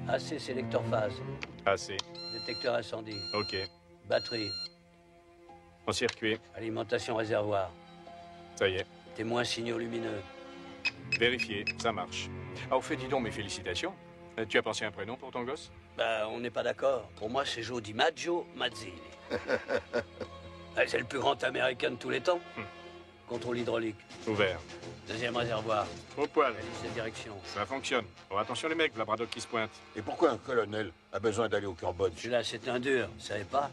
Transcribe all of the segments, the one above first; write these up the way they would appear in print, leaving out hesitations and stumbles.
AC, sélecteur phase. AC. Détecteur incendie. Ok. Batterie. En circuit. Alimentation réservoir. Ça y est. Témoin signaux lumineux. Vérifié, ça marche. Ah, au fait, dis donc, mes félicitations. Tu as pensé à un prénom pour ton gosse? Bah, on n'est pas d'accord. Pour moi, c'est Joe DiMaggio Mazzini. C'est le plus grand américain de tous les temps. Contrôle hydraulique. Ouvert. Deuxième réservoir. Au poil. Hélice de direction. Ça fonctionne. Bon, attention les mecs, la Braddock qui se pointe. Et pourquoi un colonel a besoin d'aller au Cambodge? Celui-là, c'est un dur, vous savez pas?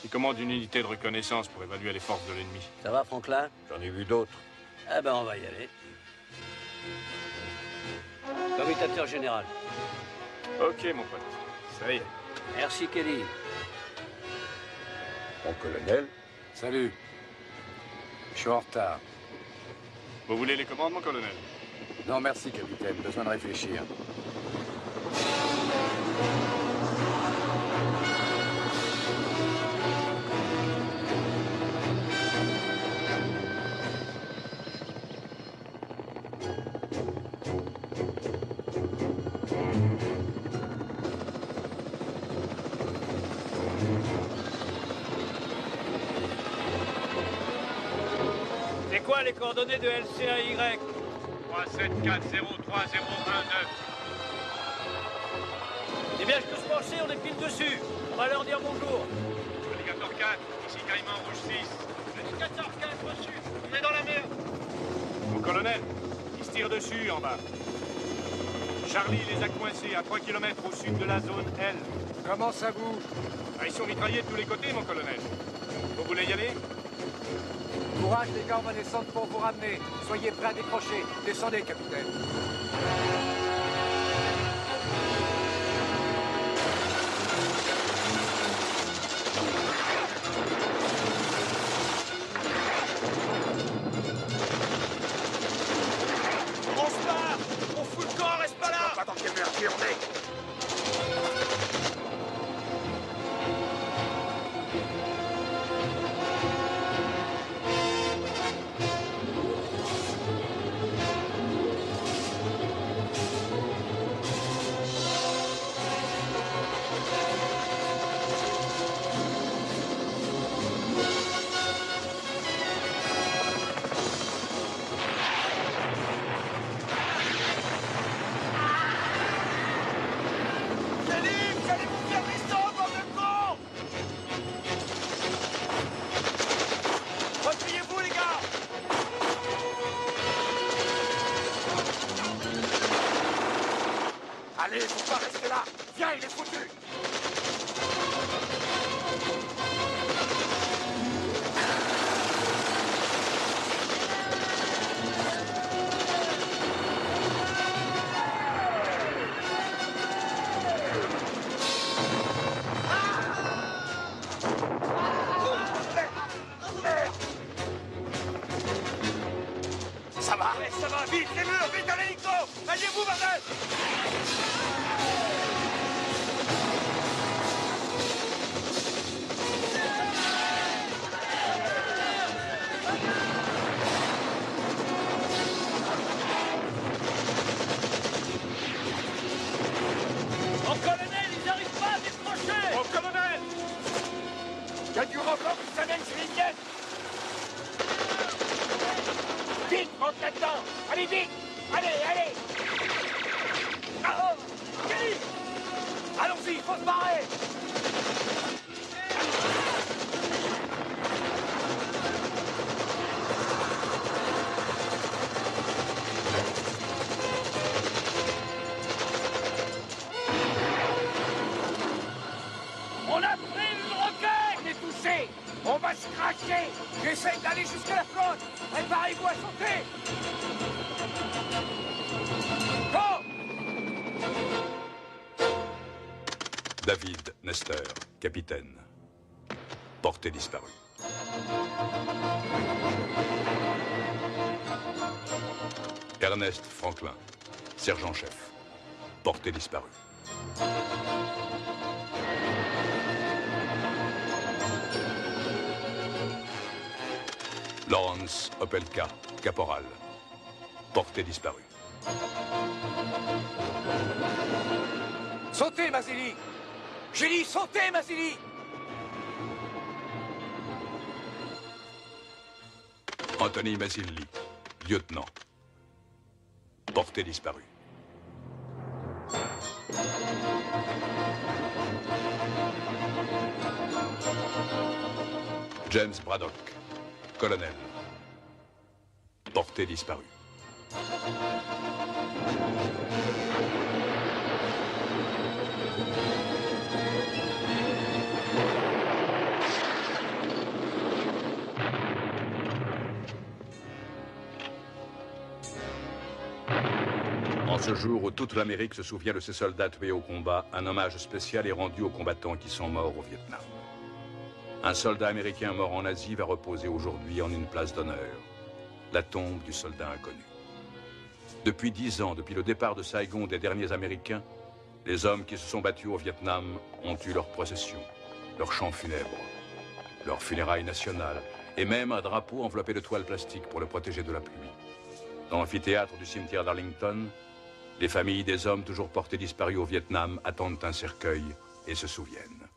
Il commande une unité de reconnaissance pour évaluer les forces de l'ennemi. Ça va, Franklin? J'en ai vu d'autres. Ah ben, on va y aller. Commutateur général. Ok, mon pote. Ça y est. Merci, Kelly. Mon colonel? Salut. Je suis en retard. Vous voulez les commandes, mon colonel? Non, merci, capitaine. Besoin de réfléchir. C'est quoi les coordonnées de LCAY? 37403019. Eh bien, je peux se pencher, on est pile dessus. On va leur dire bonjour. Alligator 4, ici Caïman Rouge 6. Alligator 4 reçu. On est dans la merde. Mon colonel, ils se tirent dessus en bas. Charlie les a coincés à 3 km au sud de la zone L. Comment ça bouge? Ah, ils sont mitraillés de tous les côtés, mon colonel. Vous voulez y aller? Courage, les gars, on va descendre pour vous ramener. Soyez prêts à décrocher. Descendez, capitaine. On se barre. On fout le camp, reste pas là. Pas dans quelle merdier on est! Allez, faut pas rester là! Viens, il est foutu! Ça va? Allez, ça va, vite, les murs, vite à l'hélico. Ralliez-vous, bordel. Mon colonel, ils n'arrivent pas à décrocher. Mon colonel! Y'a du rocan qui s'amène sur les miennes! Vite, rentre là-dedans! Allez, vite! Allez, allez! Ah, oh, Kelly. Allons-y, faut se barrer. On a pris une roquette. On est touché! On va se cracher! J'essaye d'aller jusqu'à la flotte. Préparez-vous à sauter. Go. David Nestor, capitaine. Portée disparue. Ernest Franklin, sergent-chef, porté disparu. Lawrence Opelka, caporal, porté disparu. Sautez, Mazzilli! J'ai dit sautez, Mazzilli! Anthony Mazzilli, lieutenant, porté disparu. James Braddock, colonel, porté disparu. En ce jour où toute l'Amérique se souvient de ses soldats tués au combat, un hommage spécial est rendu aux combattants qui sont morts au Vietnam. Un soldat américain mort en Asie va reposer aujourd'hui en une place d'honneur, la tombe du soldat inconnu. Depuis 10 ans, depuis le départ de Saigon des derniers Américains, les hommes qui se sont battus au Vietnam ont eu leur procession, leur chant funèbre, leur funérailles nationales, et même un drapeau enveloppé de toile plastique pour le protéger de la pluie. Dans l'amphithéâtre du cimetière d'Arlington, les familles des hommes toujours portés disparus au Vietnam attendent un cercueil et se souviennent.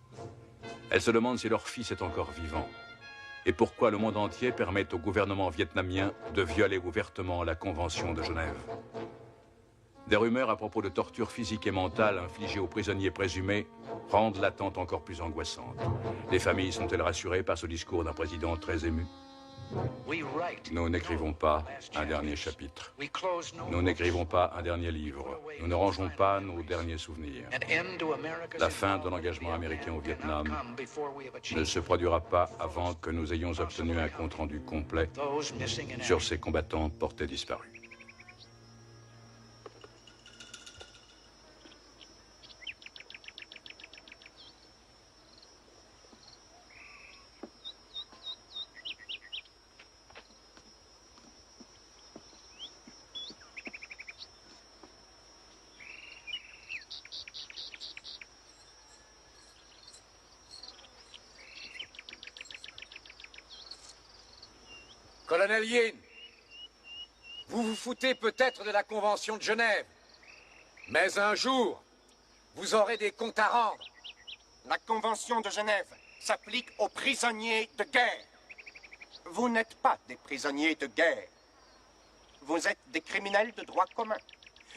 Elles se demandent si leur fils est encore vivant et pourquoi le monde entier permet au gouvernement vietnamien de violer ouvertement la Convention de Genève. Des rumeurs à propos de tortures physiques et mentales infligées aux prisonniers présumés rendent l'attente encore plus angoissante. Les familles sont-elles rassurées par ce discours d'un président très ému? Nous n'écrivons pas un dernier chapitre. Nous n'écrivons pas un dernier livre. Nous ne rangeons pas nos derniers souvenirs. La fin de l'engagement américain au Vietnam ne se produira pas avant que nous ayons obtenu un compte-rendu complet sur ces combattants portés disparus. Colonel Yin, vous vous foutez peut-être de la Convention de Genève, mais un jour, vous aurez des comptes à rendre. La Convention de Genève s'applique aux prisonniers de guerre. Vous n'êtes pas des prisonniers de guerre. Vous êtes des criminels de droit commun.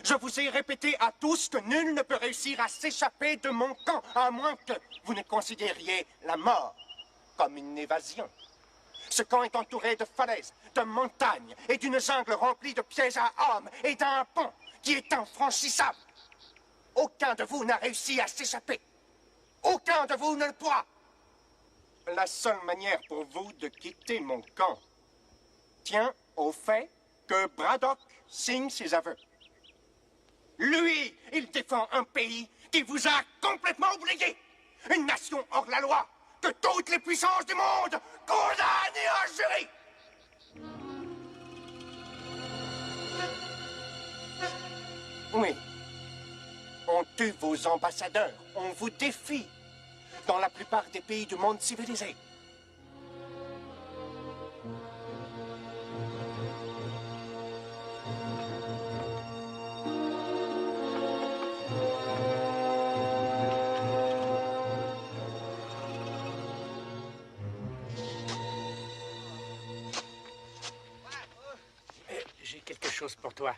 Je vous ai répété à tous que nul ne peut réussir à s'échapper de mon camp, à moins que vous ne considériez la mort comme une évasion. Ce camp est entouré de falaises, de montagnes et d'une jungle remplie de pièges à hommes et d'un pont qui est infranchissable. Aucun de vous n'a réussi à s'échapper. Aucun de vous ne le pourra. La seule manière pour vous de quitter mon camp tient au fait que Braddock signe ses aveux. Lui, il défend un pays qui vous a complètement oublié. Une nation hors la loi que toutes les puissances du monde condamnent en jury. Oui. On tue vos ambassadeurs, on vous défie dans la plupart des pays du monde civilisé. J'ai quelque chose pour toi.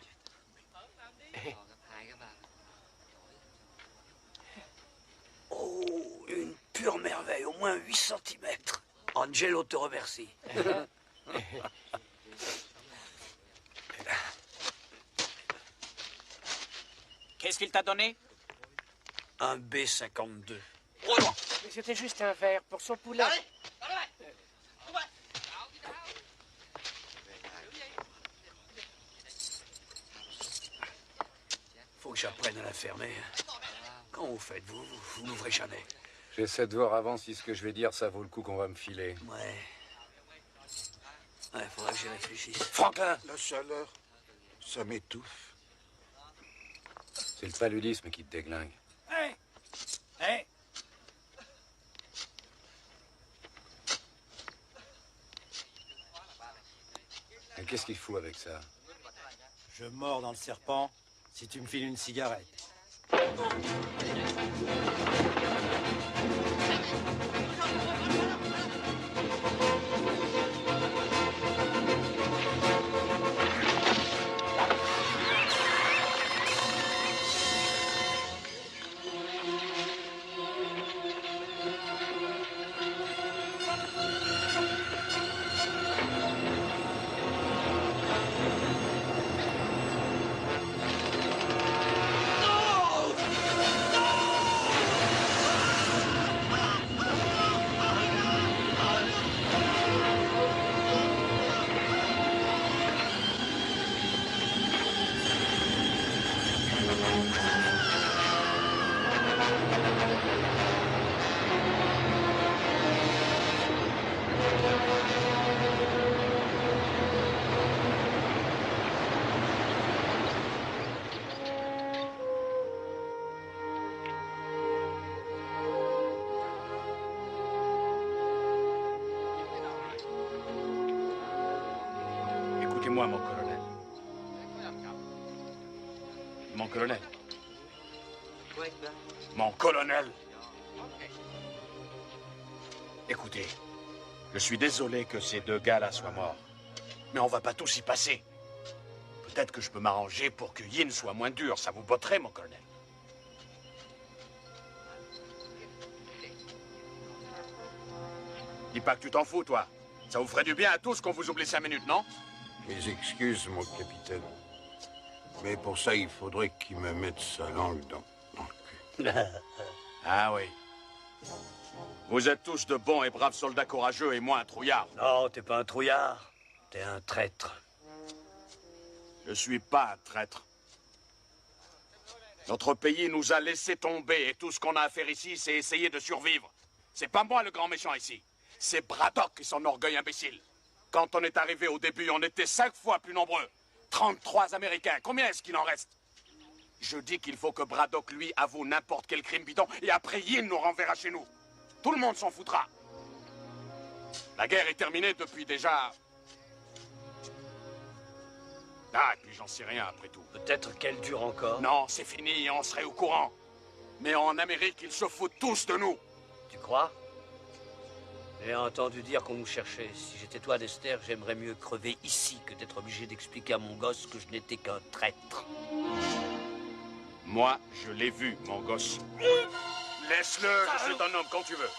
Oh, une pure merveille, au moins 8 cm. Angelo te remercie. Qu'est-ce qu'il t'a donné? Un B-52. Mais c'était juste un verre pour son poulet. Faut que j'apprenne à la fermer. Quand vous faites, vous n'ouvrez jamais. J'essaie de voir avant si ce que je vais dire, ça vaut le coup qu'on va me filer. Ouais, faudra que j'y réfléchisse. Franklin! La chaleur, Ça m'étouffe. C'est le paludisme qui te déglingue. Hé! Hé! Mais qu'est-ce qu'il fout avec ça? Je mords dans le serpent si tu me files une cigarette. Écoutez-moi, mon colonel. Mon colonel. Mon colonel. Écoutez, je suis désolé que ces deux gars-là soient morts. Mais on va pas tous y passer. Peut-être que je peux m'arranger pour que Yin soit moins dur. Ça vous botterait, mon colonel. Dis pas que tu t'en fous, toi. Ça vous ferait du bien à tous qu'on vous oublie 5 minutes, non? Mes excuses, mon capitaine. Mais pour ça, il faudrait qu'il me mette sa langue dans le cul. Ah oui. Vous êtes tous de bons et braves soldats courageux et moi un trouillard. Non, t'es pas un trouillard. T'es un traître. Je suis pas un traître. Notre pays nous a laissé tomber et tout ce qu'on a à faire ici, c'est essayer de survivre. C'est pas moi le grand méchant ici. C'est Braddock et son orgueil imbécile. Quand on est arrivé au début, on était 5 fois plus nombreux. 33 Américains. Combien est-ce qu'il en reste? Je dis qu'il faut que Braddock, lui, avoue n'importe quel crime bidon et après Yin nous renverra chez nous. Tout le monde s'en foutra. La guerre est terminée depuis déjà... Ah, et puis j'en sais rien après tout. Peut-être qu'elle dure encore. Non, c'est fini, on serait au courant. Mais en Amérique, ils se foutent tous de nous. Tu crois? J'ai entendu dire qu'on nous cherchait. Si j'étais toi, Dexter, j'aimerais mieux crever ici que d'être obligé d'expliquer à mon gosse que je n'étais qu'un traître. Moi, je l'ai vu, mon gosse. Laisse-le, je suis ton homme quand tu veux.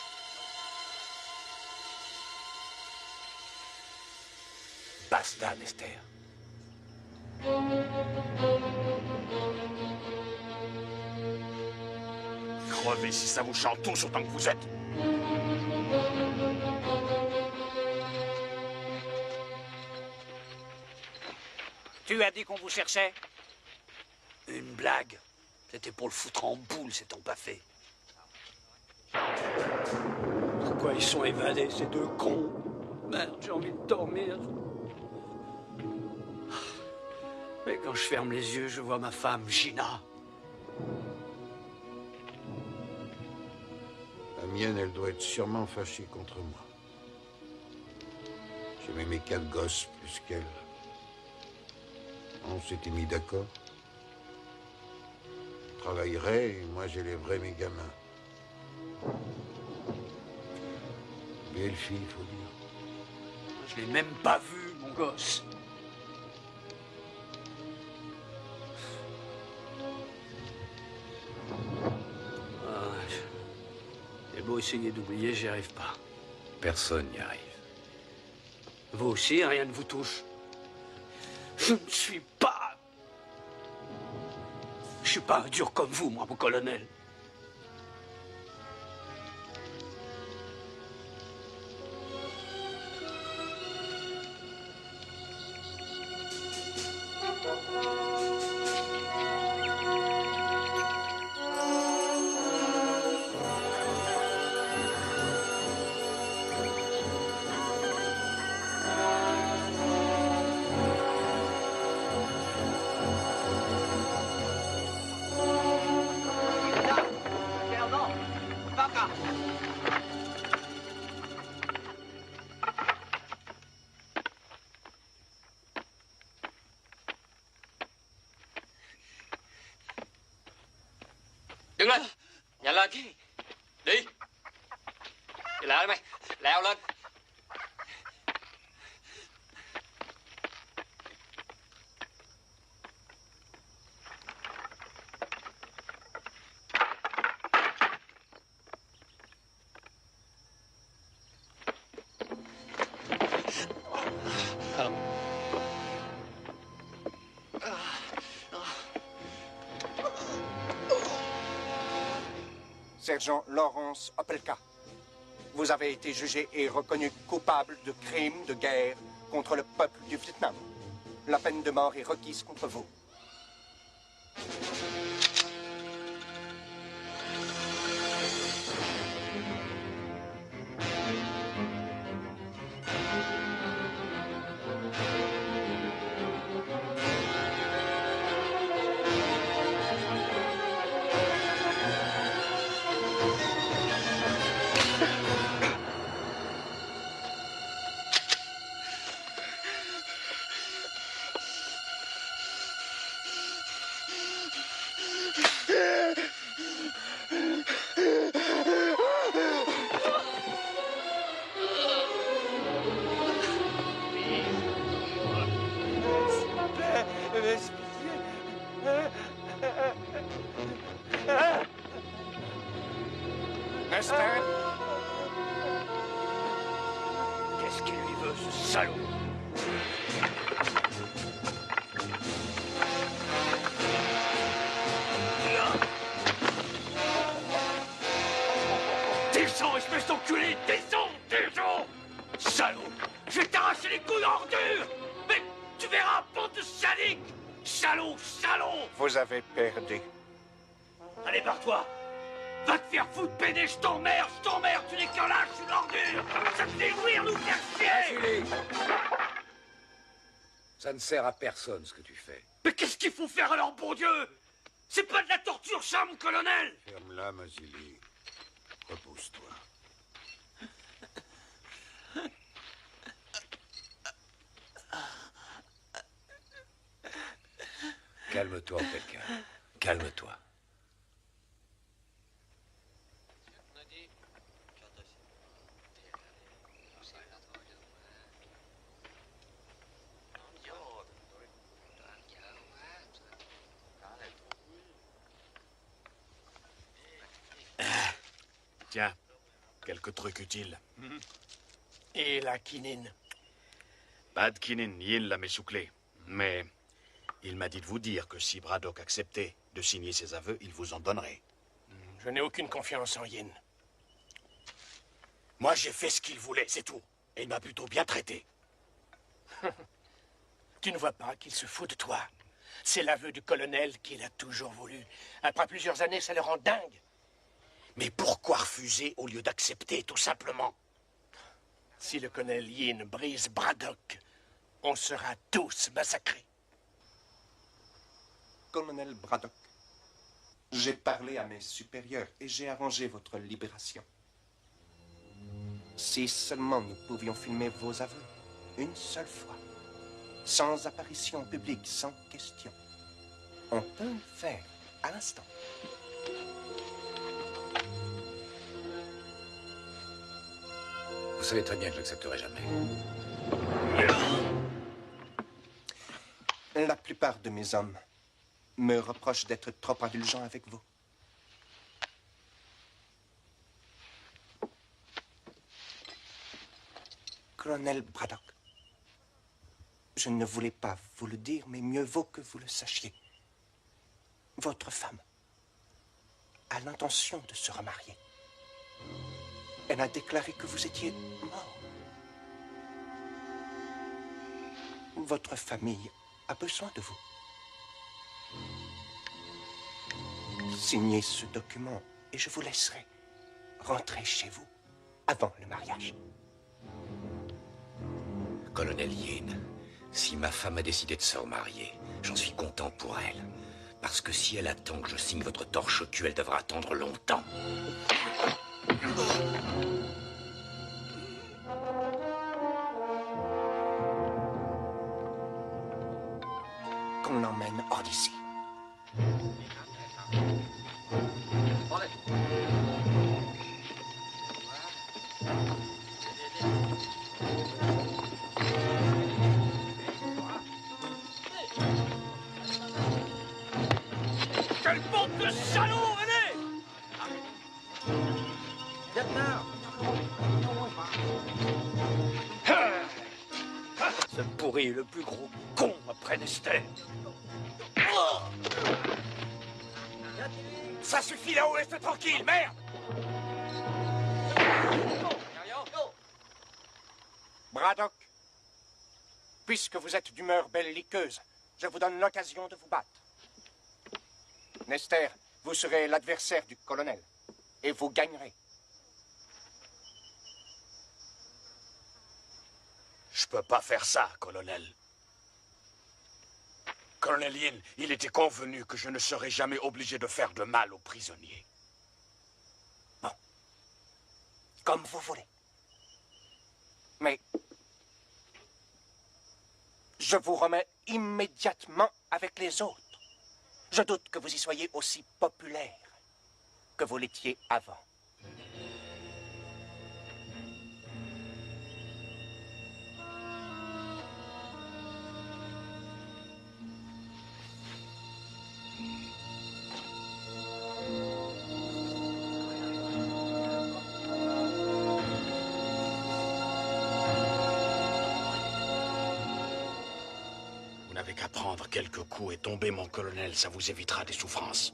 Basta, Dexter. Crevez si ça vous chante tous autant que vous êtes. Tu as dit qu'on vous cherchait? Une blague. C'était pour le foutre en boule, c'est ton pas fait. Pourquoi ils sont évadés, ces deux cons? Merde, j'ai envie de dormir. Mais quand je ferme les yeux, je vois ma femme, Gina. La mienne, elle doit être sûrement fâchée contre moi. J'aimais mes 4 gosses plus qu'elle. On s'était mis d'accord. Je travaillerais et moi j'élèverais mes gamins. Belle fille, il faut dire. Je l'ai même pas vu, mon gosse. J'ai beau essayer d'oublier, j'y arrive pas. Personne n'y arrive. Vous aussi, rien ne vous touche. Je ne suis pas... Je suis pas un dur comme vous, moi, mon colonel. Đứng lên. Nhanh lên. Đi. Đi lại đi mày. Leo lên. Sergent Lawrence Opelka, vous avez été jugé et reconnu coupable de crimes de guerre contre le peuple du Vietnam. La peine de mort est requise contre vous. Esther? Qu'est-ce qu'il lui veut, ce salaud? Descends, espèce d'enculé! Descends! Descends! Salaud! Je vais t'arracher les couilles en ordure! Mais tu verras, bande de sadiques! Salaud! Salaud! Vous avez perdu. Allez, barre-toi! Va te faire foutre, pédé, je t'emmerde, tu n'es qu'un lâche, une ordure! Ça te fait jouir, nous faire chier! Julie, ça ne sert à personne ce que tu fais. Mais qu'est-ce qu'il faut faire alors, bon Dieu? C'est pas de la torture, ça, mon colonel! Ferme-la, Mazili. Repose-toi. Calme-toi, Opelka. Calme-toi. Tiens, quelques trucs utiles. Et la quinine? Pas de quinine, Yin l'a messouclé. Mais il m'a dit de vous dire que si Braddock acceptait de signer ses aveux, il vous en donnerait. Je n'ai aucune confiance en Yin. Moi, j'ai fait ce qu'il voulait, c'est tout. Et il m'a plutôt bien traité. Tu ne vois pas qu'il se fout de toi? C'est l'aveu du colonel qu'il a toujours voulu. Après plusieurs années, ça le rend dingue. Mais pourquoi refuser au lieu d'accepter, tout simplement? Si le colonel Yin brise Braddock, on sera tous massacrés. Colonel Braddock, j'ai parlé à mes supérieurs et j'ai arrangé votre libération. Si seulement nous pouvions filmer vos aveux, une seule fois, sans apparition publique, sans question. On peut le faire à l'instant. Vous savez très bien que je n'accepterai jamais. La plupart de mes hommes me reprochent d'être trop indulgent avec vous. Colonel Braddock, je ne voulais pas vous le dire, mais mieux vaut que vous le sachiez. Votre femme a l'intention de se remarier. Elle a déclaré que vous étiez mort. Votre famille a besoin de vous. Signez ce document et je vous laisserai rentrer chez vous avant le mariage. Colonel Yin, si ma femme a décidé de se remarier, j'en suis content pour elle. Parce que si elle attend que je signe votre torche au cul, elle devra attendre longtemps. Qu'on l'emmène hors d'ici. salaud, venez! Ce pourri est le plus gros con après Nester. Ça suffit là-haut, reste tranquille, merde! Braddock, puisque vous êtes d'humeur belliqueuse, je vous donne l'occasion de vous battre. Nester, vous serez l'adversaire du colonel, et vous gagnerez. Je peux pas faire ça, colonel. Colonel Yin, il était convenu que je ne serais jamais obligé de faire de mal aux prisonniers. Bon. Comme vous voulez. Mais je vous remets immédiatement avec les autres. Je doute que vous y soyez aussi populaire que vous l'étiez avant. Vous n'avez qu'à prendre quelques coups et tomber, mon colonel, ça vous évitera des souffrances.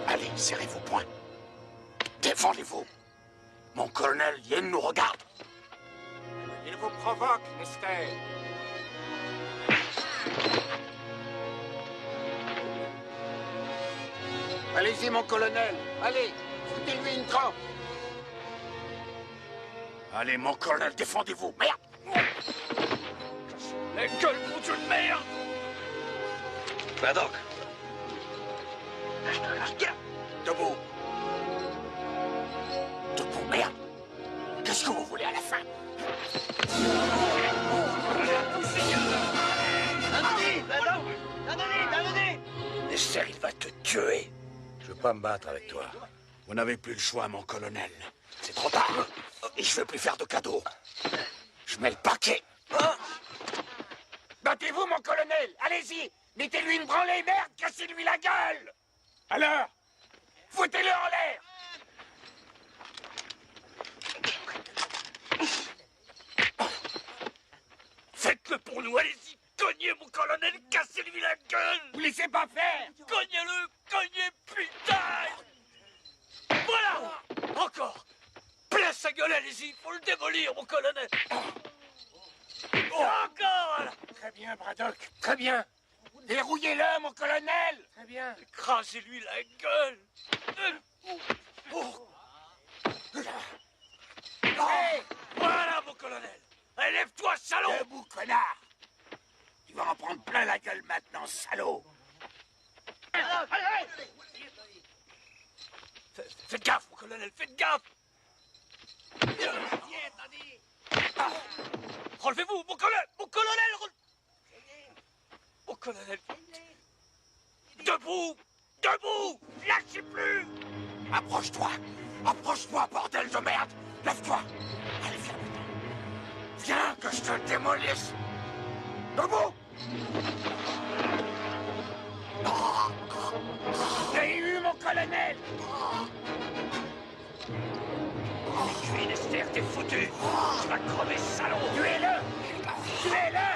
Allez, serrez vos poings. Défendez-vous. Mon colonel Yin nous regarde. Il vous provoque, Nester. Allez-y, mon colonel. Allez, foutez-lui une trempe. Allez, mon colonel, défendez-vous. Merde! La gueule, mon Dieu de merde! Braddock. Debout. Debout, merde. Qu'est-ce que vous voulez à la fin? Nester, il va te tuer. Je veux pas me battre avec toi. Vous n'avez plus le choix, mon colonel. C'est trop tard. Et je veux plus faire de cadeaux. Je mets le paquet. Battez-vous, mon colonel. Allez-y. Mettez-lui une branlée, merde. Cassez-lui la gueule. Alors, foutez-le en l'air. Faites-le pour nous, allez-y! Cognez, mon colonel, cassez-lui la gueule! Vous laissez pas faire. Cognez-le! Cognez, putain! Voilà! Encore! Plein sa gueule, allez-y! Faut le démolir, mon colonel! Encore, voilà! Très bien, Braddock. Très bien. Dérouillez-le, mon colonel. Très bien. Écrasez-lui la gueule! Hey, Voilà, mon colonel! Allez, lève-toi, salaud! debout, connard. Tu vas en prendre plein la gueule maintenant, salaud. Faites gaffe, mon colonel, faites gaffe! Relevez-vous, mon colonel! Mon colonel! Mon colonel! Debout! Debout! Lâchez plus! Approche-toi. Approche-toi, bordel de merde. Lève-toi. Allez, viens. Viens, que je te démolisse. Debout. J'ai eu, mon colonel. Tu es Nester, t'es foutu! Tu vas crever, salaud! Tuez-le. Tuez-le.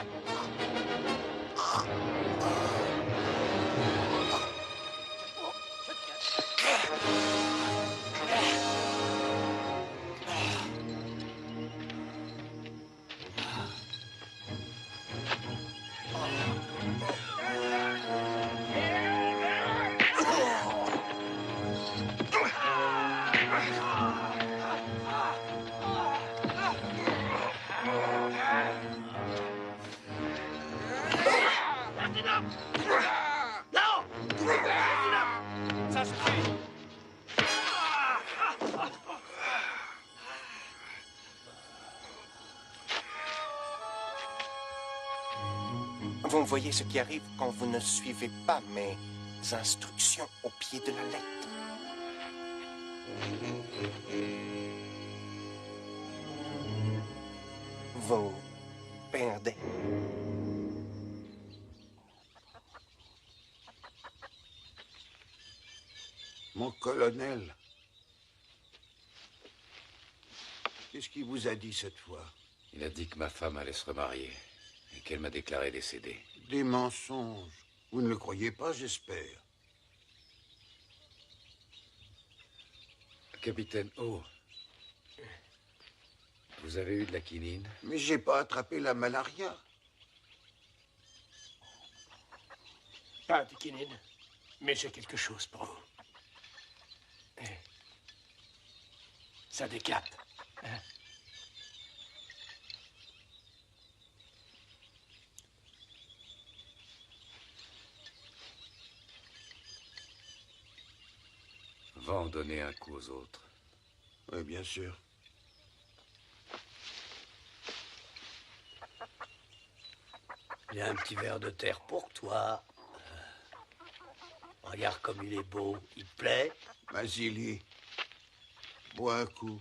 Non! Ça suffit! Vous voyez ce qui arrive quand vous ne suivez pas mes instructions au pied de la lettre. Vous perdez. Mon colonel. Qu'est-ce qu'il vous a dit cette fois? Il a dit que ma femme allait se remarier et qu'elle m'a déclaré décédée. Des mensonges. Vous ne le croyez pas, j'espère. Capitaine O, vous avez eu de la quinine? Mais j'ai pas attrapé la malaria. Pas de quinine, mais j'ai quelque chose pour vous. Ça décape. Hein? Va en donner un coup aux autres. Oui, bien sûr. Il y a un petit verre de terre pour toi. Regarde comme il est beau. Il te plaît? Vasily, bois un coup.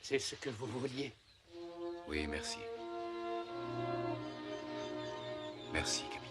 C'est ce que vous vouliez. Oui, merci. Merci, capitaine.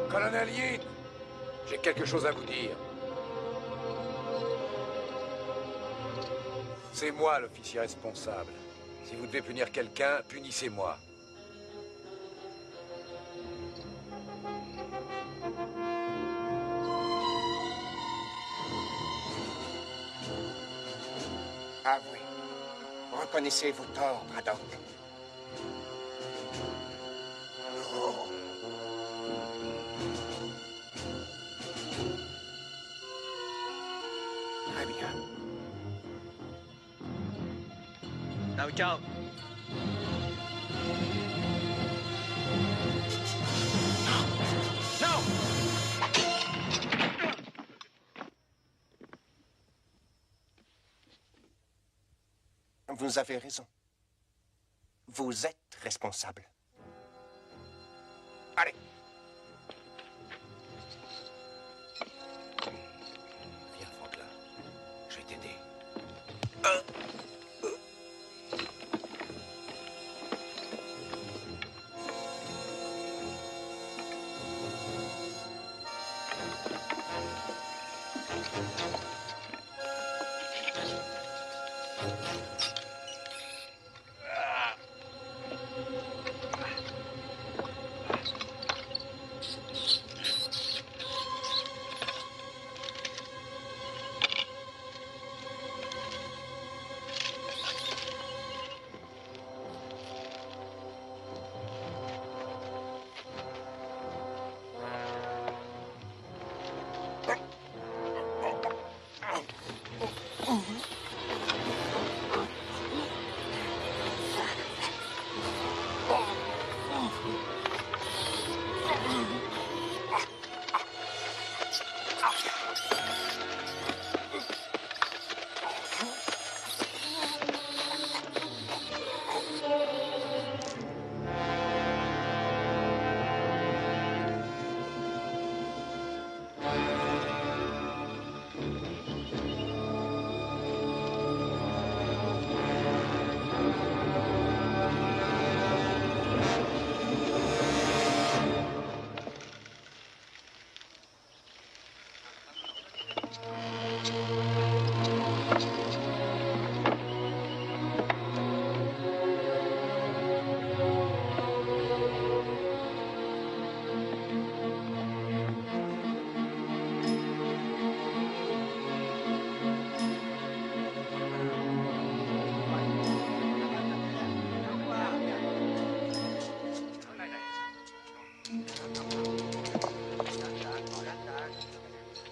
Colonel Yin, j'ai quelque chose à vous dire. C'est moi l'officier responsable. Si vous devez punir quelqu'un, punissez-moi. Avouez. Reconnaissez vos torts, Braddock. Très bien. Now go. No! Vous avez raison. Vous êtes responsable. Allez. Viens, Franklin. Je vais t'aider.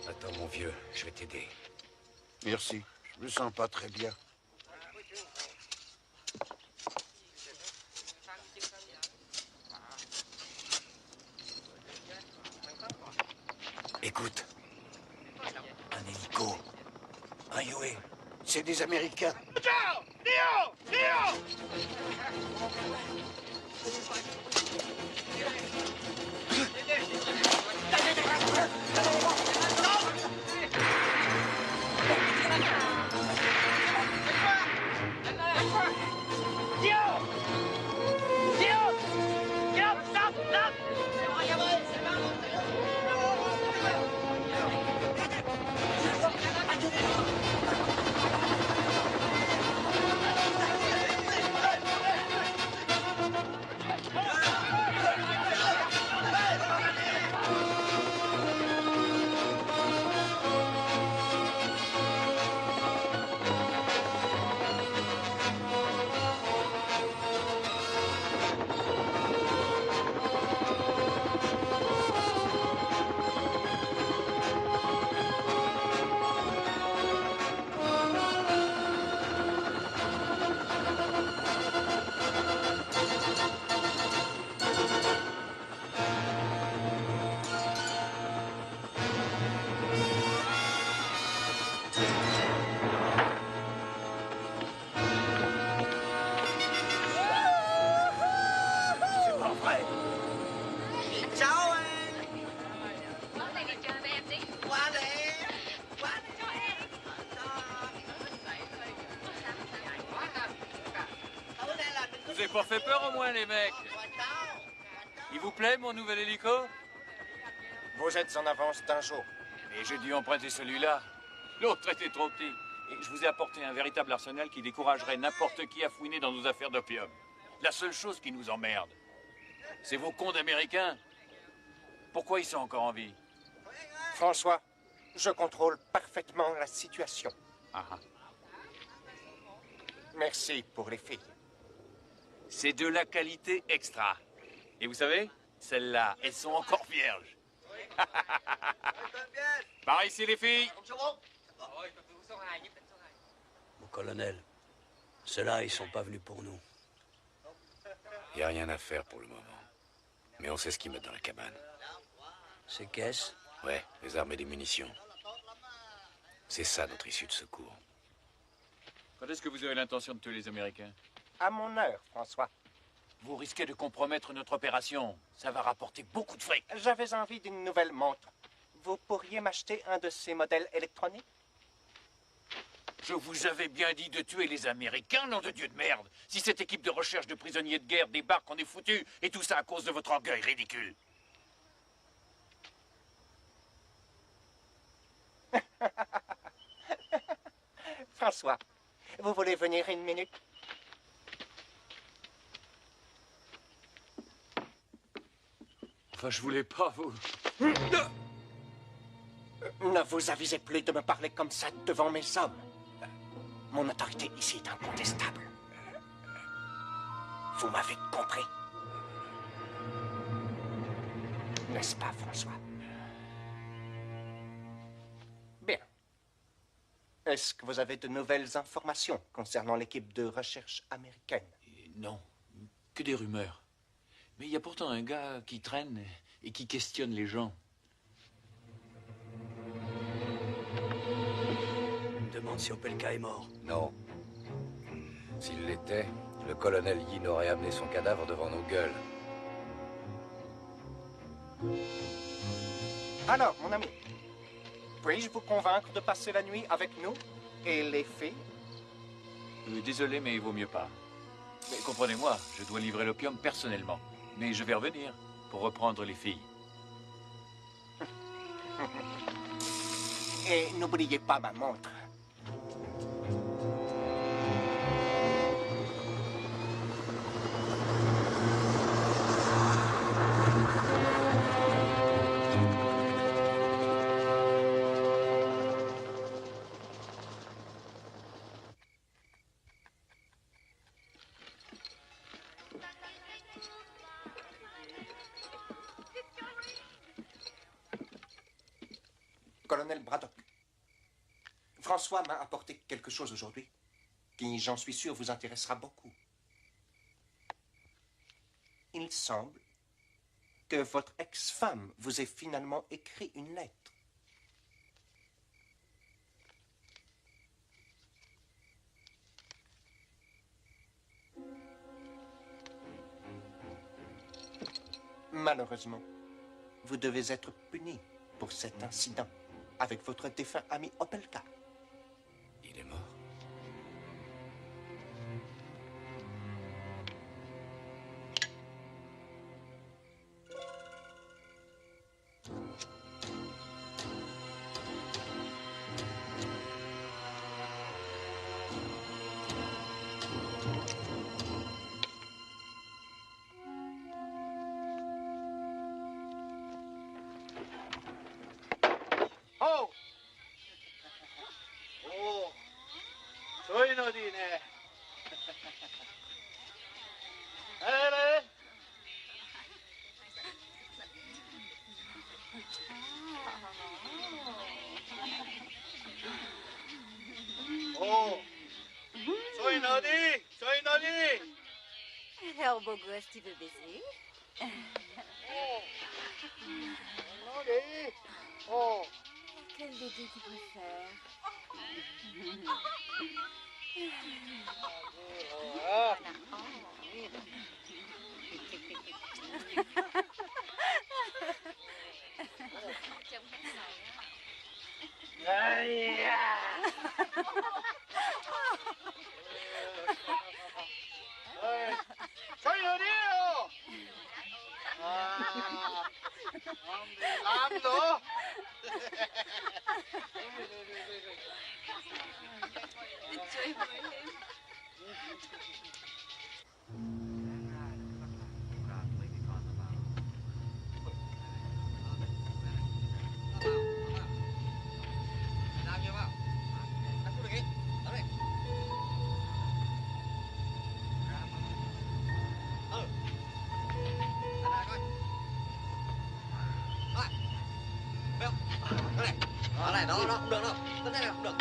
Attends, mon vieux, je vais t'aider. Merci. Je me sens pas très bien. Écoute. Un hélico. Un Huey. C'est des Américains. Ciao! Léo! Léo! Vous avez pas fait peur au moins, les mecs? Il vous plaît, mon nouvel hélico? Vous êtes en avance d'un jour. Et j'ai dû emprunter celui-là. L'autre était trop petit. Et je vous ai apporté un véritable arsenal qui découragerait n'importe qui à fouiner dans nos affaires d'opium. La seule chose qui nous emmerde, c'est vos cons d'Américains. Pourquoi ils sont encore en vie? François, je contrôle parfaitement la situation. Ah, ah. Merci pour les filles. C'est de la qualité extra. Et vous savez, celles-là, elles sont encore vierges. Par ici, les filles. Mon colonel, ceux-là, ils sont pas venus pour nous. Il n'y a rien à faire pour le moment. Mais on sait ce qu'ils mettent dans la cabane. Ces caisses? Ouais, les armes et des munitions. C'est ça notre issue de secours. Quand est-ce que vous avez l'intention de tuer les Américains? À mon heure, François. Vous risquez de compromettre notre opération. Ça va rapporter beaucoup de fric. J'avais envie d'une nouvelle montre. Vous pourriez m'acheter un de ces modèles électroniques? Je vous avais bien dit de tuer les Américains, nom de Dieu de merde. Si cette équipe de recherche de prisonniers de guerre débarque, on est foutu. Et tout ça à cause de votre orgueil ridicule. François, vous voulez venir une minute? Enfin, je voulais pas, vous... Ne vous avisez plus de me parler comme ça devant mes hommes. Mon autorité ici est incontestable. Vous m'avez compris? N'est-ce pas, François? Bien. Est-ce que vous avez de nouvelles informations concernant l'équipe de recherche américaine? Non, que des rumeurs. Mais il y a pourtant un gars qui traîne et qui questionne les gens. Je me demande si Opelka est mort. Non. S'il l'était, le colonel Yin aurait amené son cadavre devant nos gueules. Alors, mon ami, puis-je vous convaincre de passer la nuit avec nous et les filles? Désolé, mais il vaut mieux pas. Mais comprenez-moi, je dois livrer l'opium personnellement. Mais je vais revenir pour reprendre les filles. Et n'oubliez pas ma montre. Colonel Braddock, François m'a apporté quelque chose aujourd'hui qui, j'en suis sûr, vous intéressera beaucoup. Il semble que votre ex-femme vous ait finalement écrit une lettre. Malheureusement, vous devez être puni pour cet incident avec votre défunt ami Opelka. Il est mort. Oh! Oh! Soy Nodine. Allez! Oh! Soy Nodi! Soy Nodi! Alors, beau gosse, tu veux baiser? Oh! Nodi! Oh! Quel bébé tu préfères? Ah! Aïe! Soy Nodino! Ah! Ando! Này, đó, không được đâu. Cái này không được.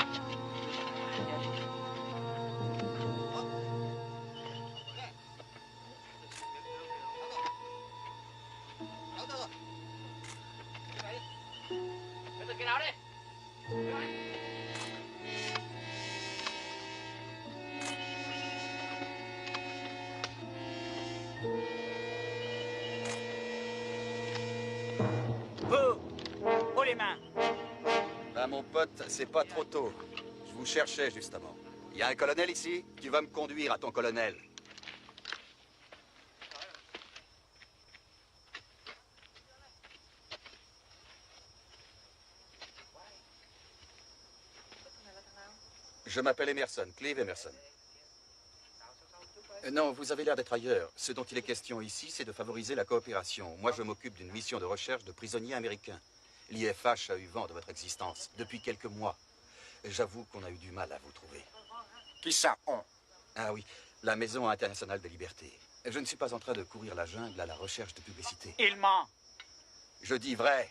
Cái nào đi? Vous, haut les mains. Là, mon pote, c'est pas trop tôt. Je vous cherchais, justement. Il y a un colonel ici? Tu vas me conduire à ton colonel. Je m'appelle Emerson, Clive Emerson. Non, vous avez l'air d'être ailleurs. Ce dont il est question ici, c'est de favoriser la coopération. Moi, je m'occupe d'une mission de recherche de prisonniers américains. L'IFH a eu vent de votre existence depuis quelques mois. J'avoue qu'on a eu du mal à vous trouver. Qui ça, on? Ah oui, la Maison internationale des libertés. Je ne suis pas en train de courir la jungle à la recherche de publicité. Il ment. Je dis vrai.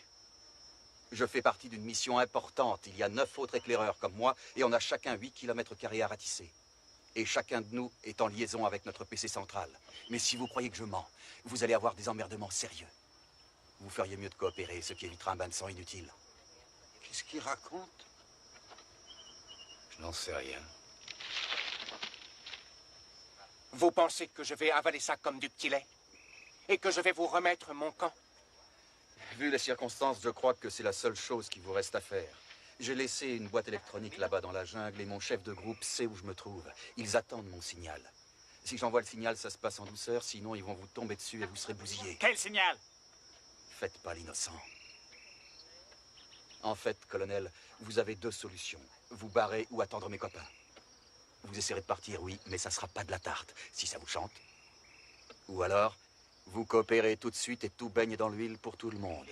Je fais partie d'une mission importante. Il y a 9 autres éclaireurs comme moi et on a chacun 8 km² à ratisser. Et chacun de nous est en liaison avec notre PC central. Mais si vous croyez que je mens, vous allez avoir des emmerdements sérieux. Vous feriez mieux de coopérer, ce qui évitera un bain de sang inutile. Qu'est-ce qu'il raconte? Je n'en sais rien. Vous pensez que je vais avaler ça comme du petit lait? Et que je vais vous remettre mon camp? Vu les circonstances, je crois que c'est la seule chose qui vous reste à faire. J'ai laissé une boîte électronique là-bas dans la jungle et mon chef de groupe sait où je me trouve. Ils attendent mon signal. Si j'envoie le signal, ça se passe en douceur, sinon ils vont vous tomber dessus et vous serez bousillés. Quel signal? Faites pas l'innocent. En fait, colonel, vous avez 2 solutions. Vous barrer ou attendre mes copains. Vous essaierez de partir, oui, mais ça sera pas de la tarte, si ça vous chante. Ou alors, vous coopérez tout de suite et tout baigne dans l'huile pour tout le monde.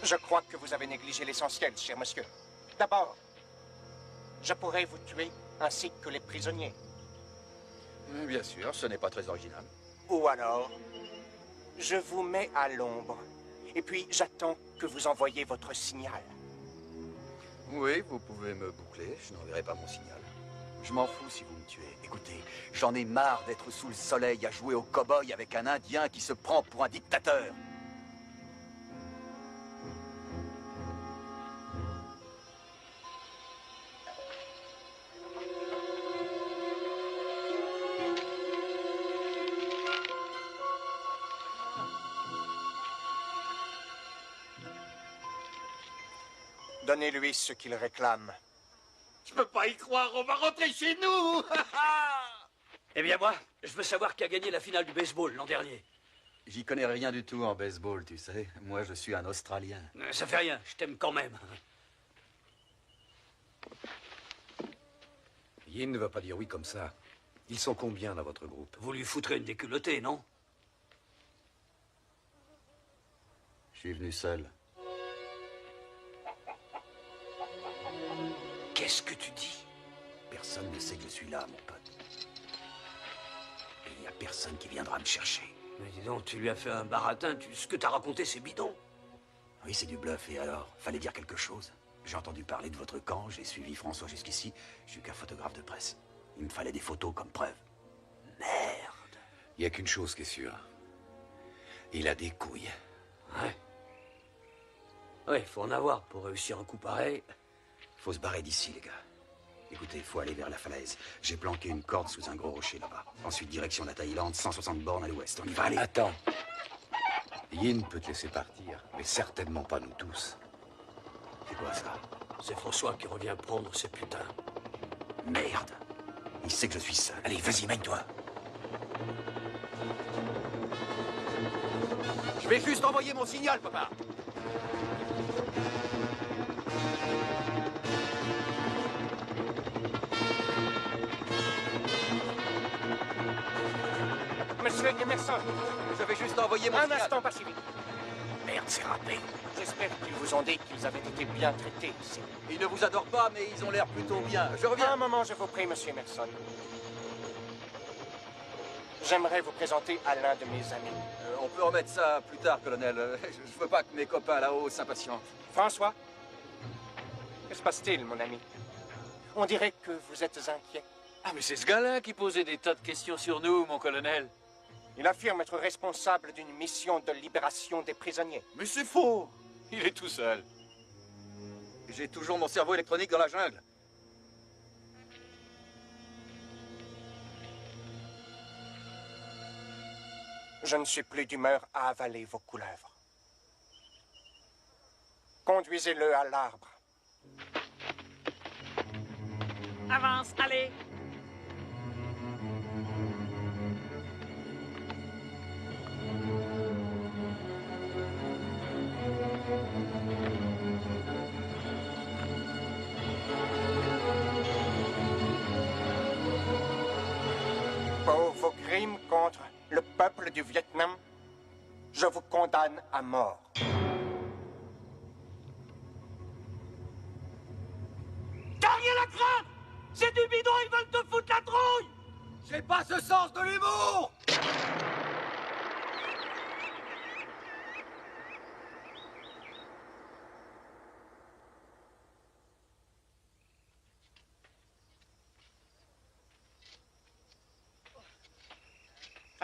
Je crois que vous avez négligé l'essentiel, cher monsieur. D'abord, je pourrais vous tuer ainsi que les prisonniers. Bien sûr, ce n'est pas très original. Ou alors, je vous mets à l'ombre. Et puis, j'attends que vous envoyiez votre signal. Oui, vous pouvez me boucler, je n'enverrai pas mon signal. Je m'en fous si vous me tuez. Écoutez, j'en ai marre d'être sous le soleil à jouer au cow-boy avec un Indien qui se prend pour un dictateur. Donnez-lui ce qu'il réclame. Je peux pas y croire, on va rentrer chez nous. Eh bien moi, je veux savoir qui a gagné la finale du baseball l'an dernier. J'y connais rien du tout en baseball, tu sais. Moi, je suis un Australien. Ça fait rien, je t'aime quand même. Yin ne va pas dire oui comme ça. Ils sont combien dans votre groupe? Vous lui foutrez une déculottée, non? Je suis venu seul. Qu'est-ce que tu dis? Personne ne sait que je suis là, mon pote. Et il n'y a personne qui viendra me chercher. Mais dis donc, tu lui as fait un baratin, ce que t'as raconté, c'est bidon. Oui, c'est du bluff, et alors? Fallait dire quelque chose. J'ai entendu parler de votre camp, j'ai suivi François jusqu'ici. Je suis qu'un photographe de presse. Il me fallait des photos comme preuve. Merde. Il n'y a qu'une chose qui est sûre. Il a des couilles. Ouais. Ouais, il faut en avoir pour réussir un coup pareil. Faut se barrer d'ici, les gars. Écoutez, il faut aller vers la falaise. J'ai planqué une corde sous un gros rocher là-bas. Ensuite, direction la Thaïlande, 160 bornes à l'ouest. On y va, aller. Attends. Yin peut te laisser partir, mais certainement pas nous tous. C'est quoi ça? C'est François qui revient prendre ses putains. Merde. Il sait que je suis seul. Allez, vas-y, mène-toi. Je vais juste envoyer mon signal, papa. Monsieur Emerson, je vais juste envoyer mon signal. Un instant, pas si vite. Merde, c'est râpé. J'espère qu'ils vous ont dit qu'ils avaient été bien traités ici. Ils ne vous adorent pas, mais ils ont l'air plutôt bien. Je reviens. Un moment, je vous prie, monsieur Emerson. J'aimerais vous présenter à l'un de mes amis. On peut remettre ça plus tard, colonel. Je veux pas que mes copains là-haut s'impatientent. François, que se passe-t-il, mon ami? On dirait que vous êtes inquiet. Ah, mais c'est ce gars-là qui posait des tas de questions sur nous, mon colonel. Il affirme être responsable d'une mission de libération des prisonniers. Mais c'est faux. Il est tout seul. J'ai toujours mon cerveau électronique dans la jungle. Je ne suis plus d'humeur à avaler vos couleuvres. Conduisez-le à l'arbre. Avance, allez. Pour vos crimes contre le peuple du Vietnam, je vous condamne à mort. T'as rien à craindre! C'est du bidon, ils veulent te foutre la trouille! J'ai pas ce sens de l'humour!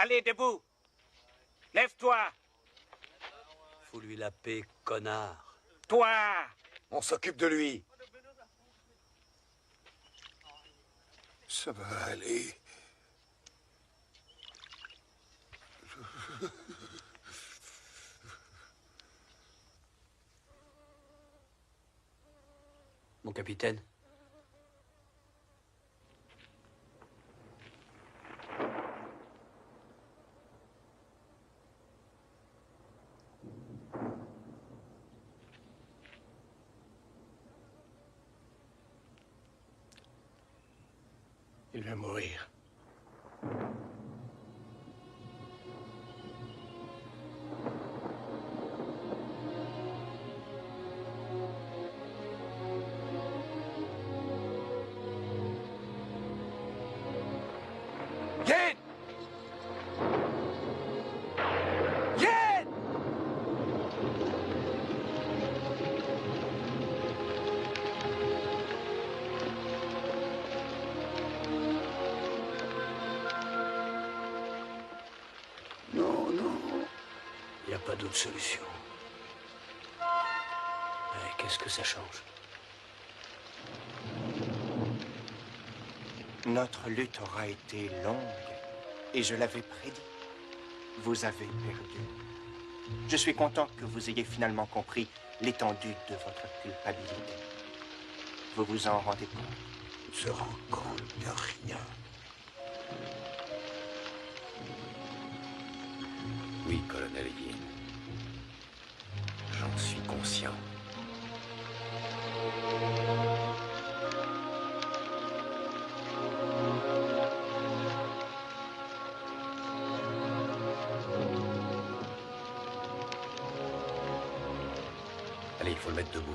Allez, debout. Lève-toi. Faut lui la paix, connard. Toi. On s'occupe de lui. Ça va aller. Mon capitaine. Il va mourir. Yin! Yin! Non, non. Il n'y a pas d'autre solution. Qu'est-ce que ça change? Notre lutte aura été longue, et je l'avais prédit. Vous avez perdu. Je suis content que vous ayez finalement compris l'étendue de votre culpabilité. Vous vous en rendez compte? On se rend compte de rien. Oui, colonel Yin. J'en suis conscient. Allez, il faut le mettre debout.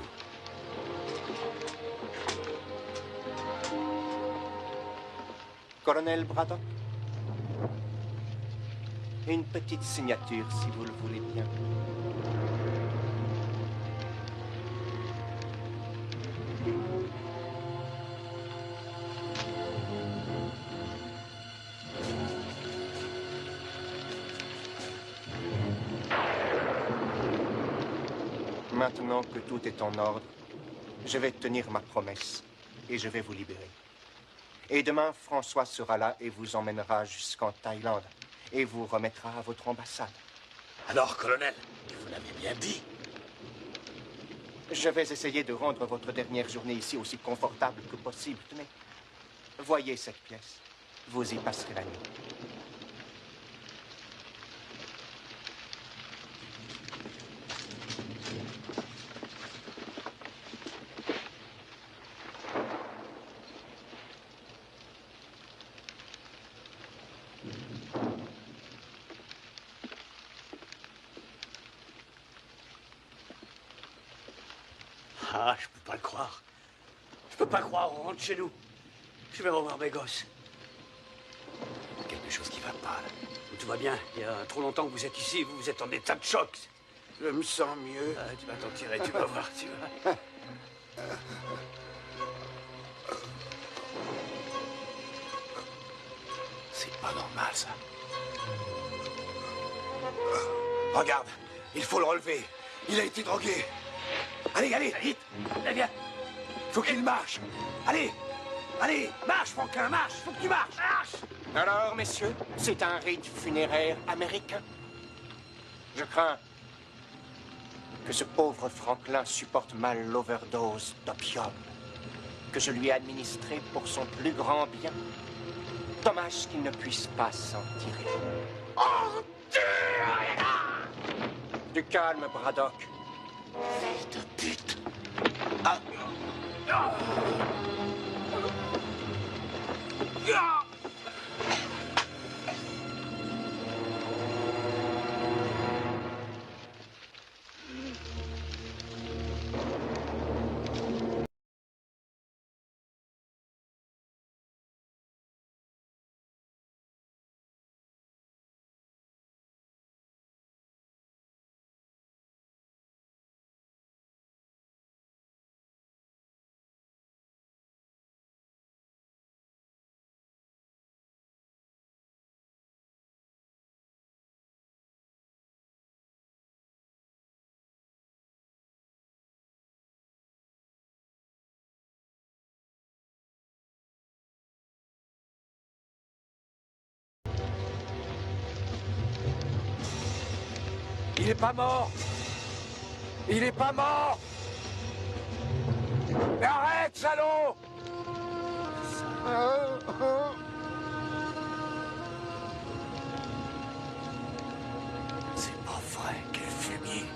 Colonel Braddock, une petite signature, si vous le voulez bien. Maintenant que tout est en ordre, je vais tenir ma promesse et je vais vous libérer. Et demain, François sera là et vous emmènera jusqu'en Thaïlande et vous remettra à votre ambassade. Alors, colonel, vous l'avez bien dit. Je vais essayer de rendre votre dernière journée ici aussi confortable que possible. Tenez, voyez cette pièce. Vous y passerez la nuit. Ah, je peux pas le croire. Je peux pas croire, on rentre chez nous. Je vais revoir mes gosses. Quelque chose qui va pas, là. Tout va bien. Il y a trop longtemps que vous êtes ici, vous êtes en état de choc. Je me sens mieux. Ah, tu vas t'en tirer, tu vas voir, tu vas. C'est pas normal, ça. Regarde, il faut le relever. Il a été drogué. Allez, allez, vite. Allez, viens. Faut qu'il marche. Allez, allez, marche, Franklin, marche. Faut que tu marches. Marche. Alors, messieurs, c'est un rite funéraire américain. Je crains que ce pauvre Franklin supporte mal l'overdose d'opium que je lui ai administré pour son plus grand bien. Dommage qu'il ne puisse pas s'en tirer. Oh, Dieu! Du calme, Braddock. Fils de pute! Ah. Il est pas mort. Il est pas mort. Mais arrête, salaud. C'est pas vrai, quel fumier.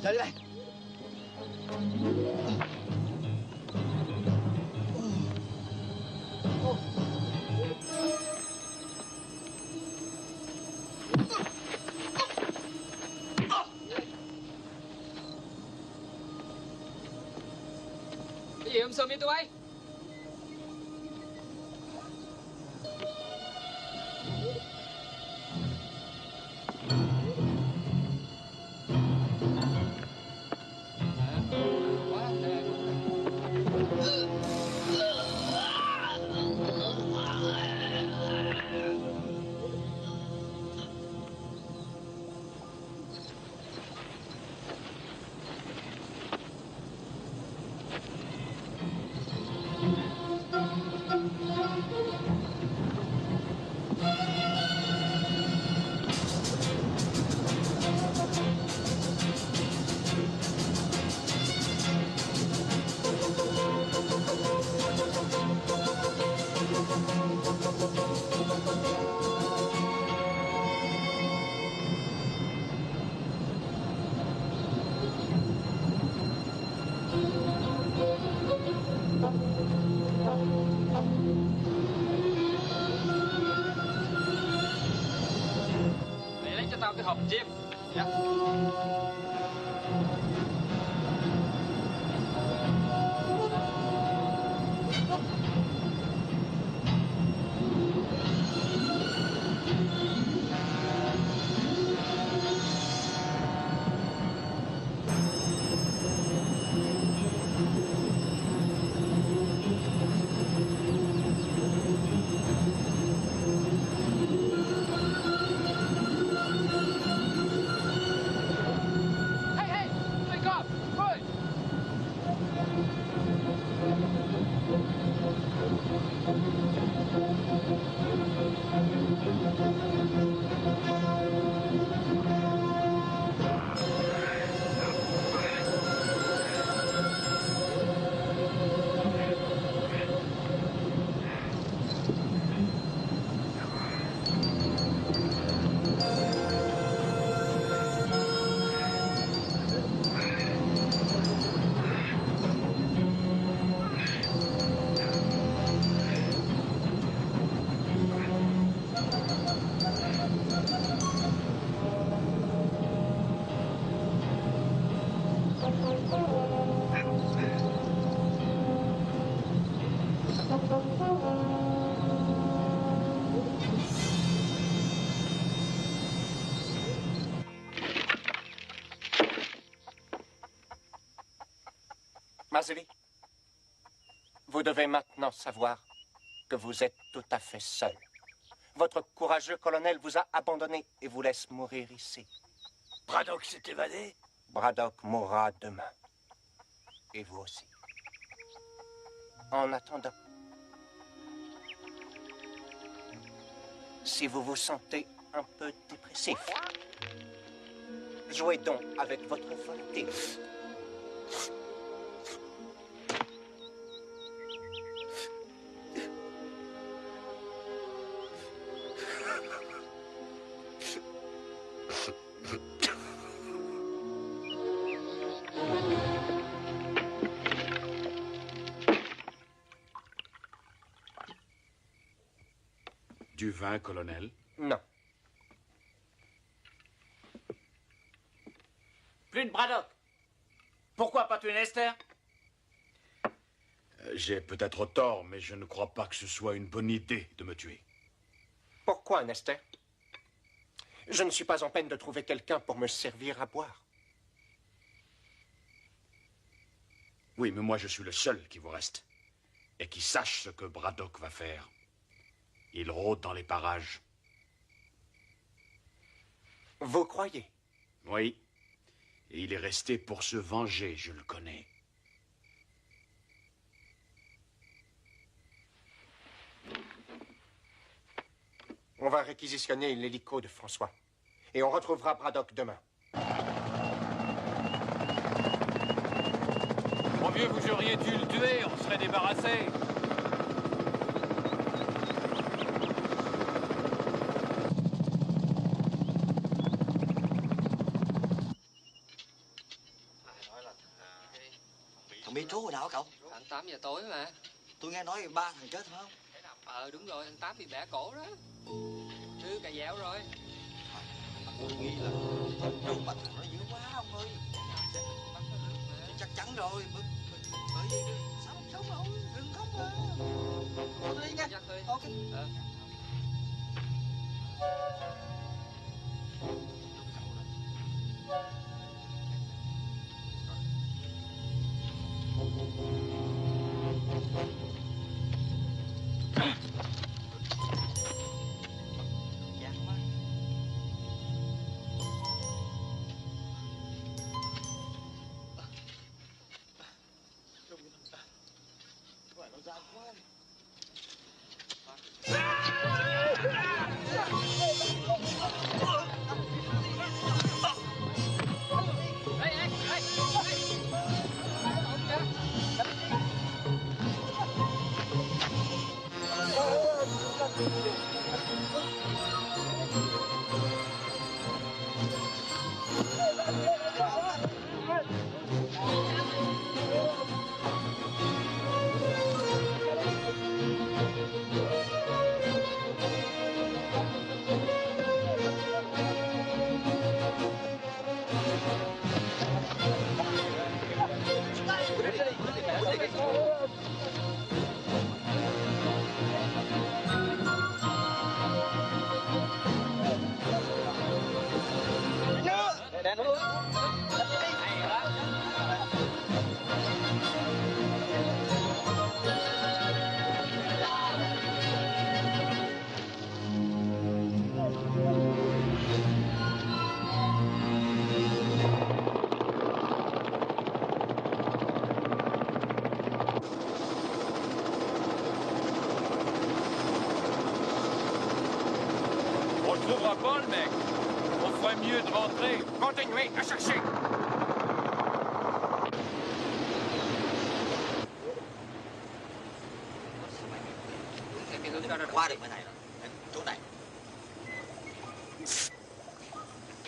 Allez, allez. Gì ông Sumi tụi bay? Mày lấy cho tao cái hộp chim. Dạ. Hey, hey! Wake up! Good! Mazeli, vous devez maintenant savoir que vous êtes tout à fait seul. Votre courageux colonel vous a abandonné et vous laisse mourir ici. Braddock s'est évadé. Braddock mourra demain. Et vous aussi. En attendant, si vous vous sentez un peu dépressif, jouez donc avec votre volonté. Du vin, colonel? Non. Plus de Braddock. Pourquoi pas tuer Nester? J'ai peut-être tort, mais je ne crois pas que ce soit une bonne idée de me tuer. Pourquoi, Nester? Je ne suis pas en peine de trouver quelqu'un pour me servir à boire. Oui, mais moi je suis le seul qui vous reste. Et qui sache ce que Braddock va faire. Il rôde dans les parages. Vous croyez? Oui. Et il est resté pour se venger, je le connais. On va réquisitionner l'hélico de François. Et on retrouvera Braddock demain. Mon vieux, vous auriez dû le tuer, on serait débarrassé. Vậy trú hồi nào hả cậu? Khoảng 8 giờ tối mà. Tôi nghe nói ba thằng chết phải không? Đúng rồi, anh Tám bị bẻ cổ đó. Sư cà dẻo rồi. Tôi nghĩ là trú mà thằng nó dữ quá ông ơi. Chắc chắn rồi. Bởi vì sao không sống đâu, đừng khóc mà. Tôi đi nha. Ok. On ne trouvera pas le mec. On ferait mieux de rentrer. Continuez à chercher. Qua được bên này rồi. Chỗ này.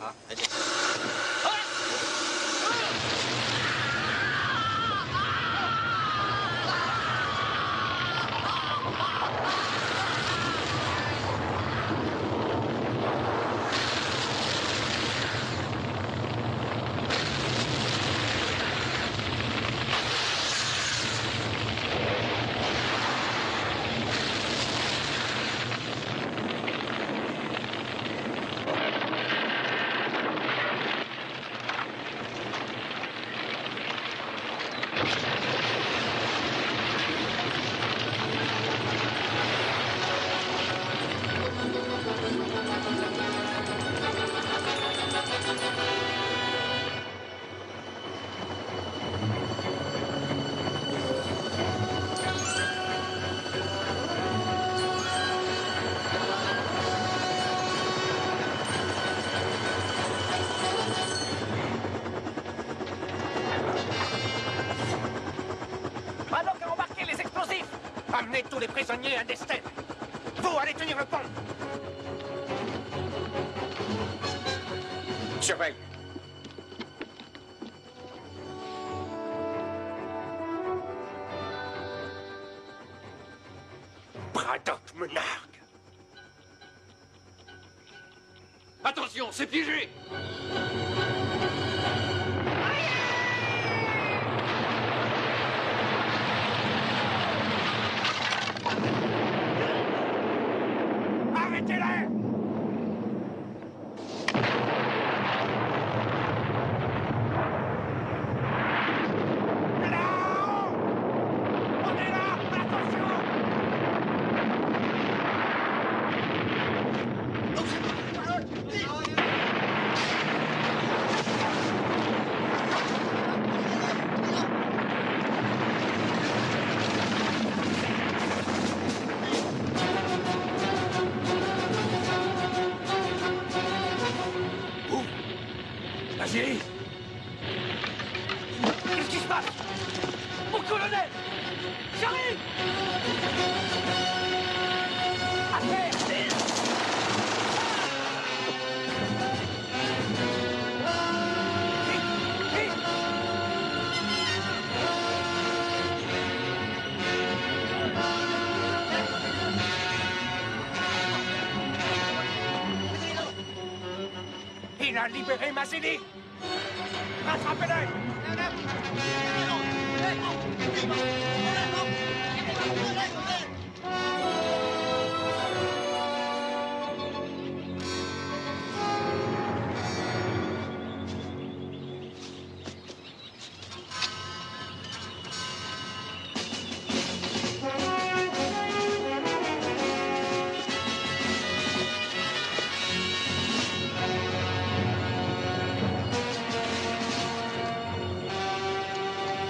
Hả? Để đi. Braddock a embarqué les explosifs. Amenez tous les prisonniers à Destin. Vous allez tenir le pont. Surveille. Braddock me nargue. Attention, c'est piégé. Arrêtez-les! Vas-y. Qu'est-ce qui se passe? Mon colonel! J'arrive! À terre! Vite! Vite! Il a libéré Mazili. Rattrapez-le.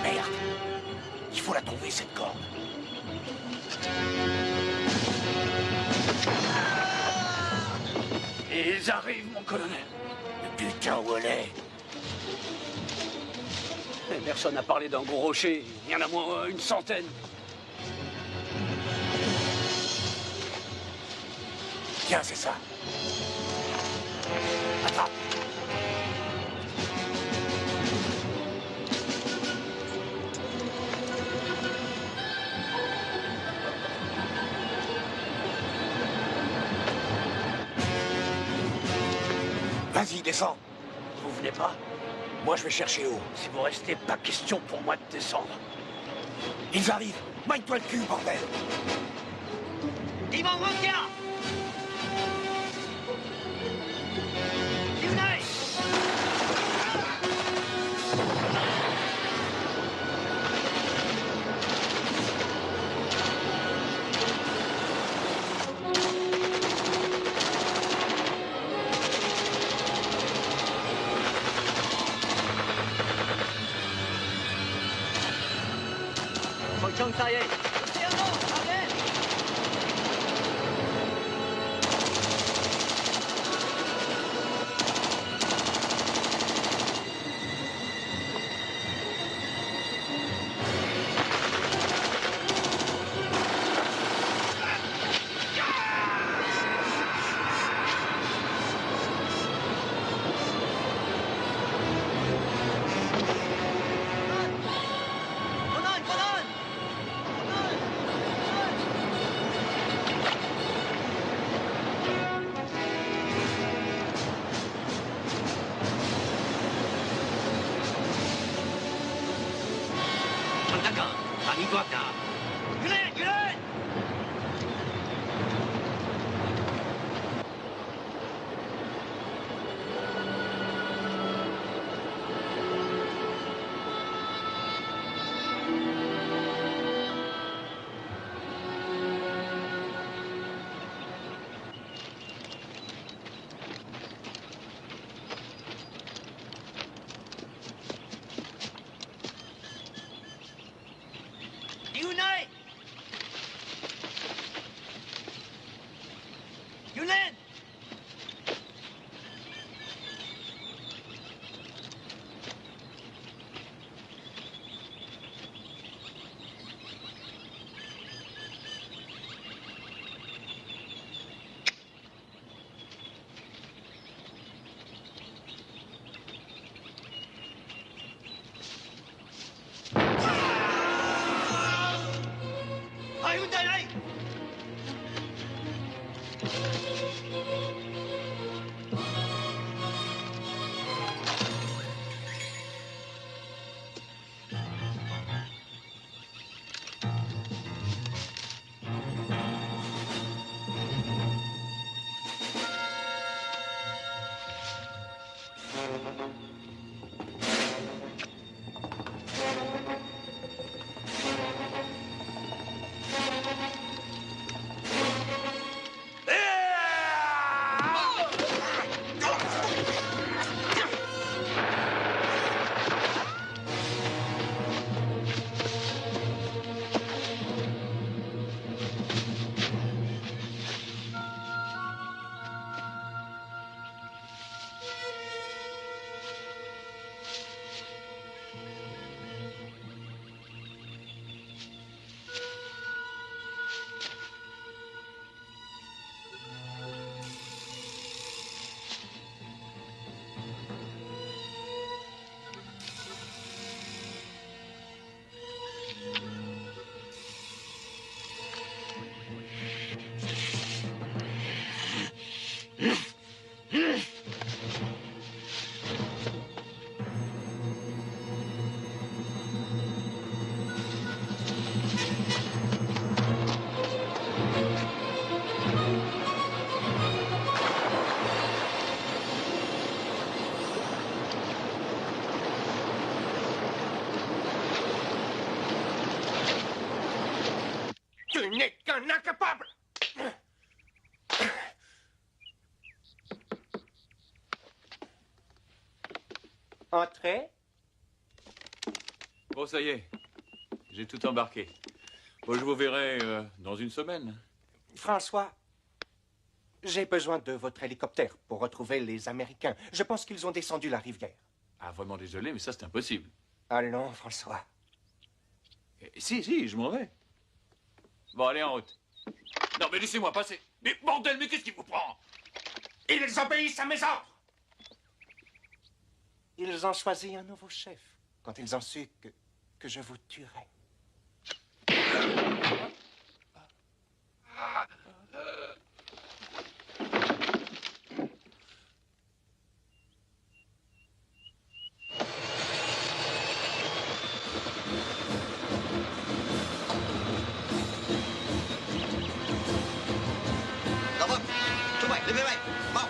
Merde. Il faut la trouver, cette corde. Ils arrivent, mon colonel. Putain, où elle est? Personne n'a parlé d'un gros rocher. Il y en a moins une centaine. Tiens, c'est ça. Attrape. Vas-y, descends. Vous venez pas? Moi, je vais chercher haut. Si vous restez, pas question pour moi de descendre. Ils arrivent. Magne-toi le cul, bordel. Dimon Wantia! Unite! Chong Saye. Entrez. Bon, ça y est. J'ai tout embarqué. Bon, je vous verrai dans une semaine. François, j'ai besoin de votre hélicoptère pour retrouver les Américains. Je pense qu'ils ont descendu la rivière. Ah, vraiment désolé, mais ça, c'est impossible. Allons, François. Si, je m'en vais. Bon, allez, en route. Non, mais laissez-moi passer. Mais bordel, mais qu'est-ce qui vous prend? Ils obéissent à mes ordres. Ils ont choisi un nouveau chef quand ils ont su que je vous tuerais. Đó vâng, số 7 lên máy bay, mau.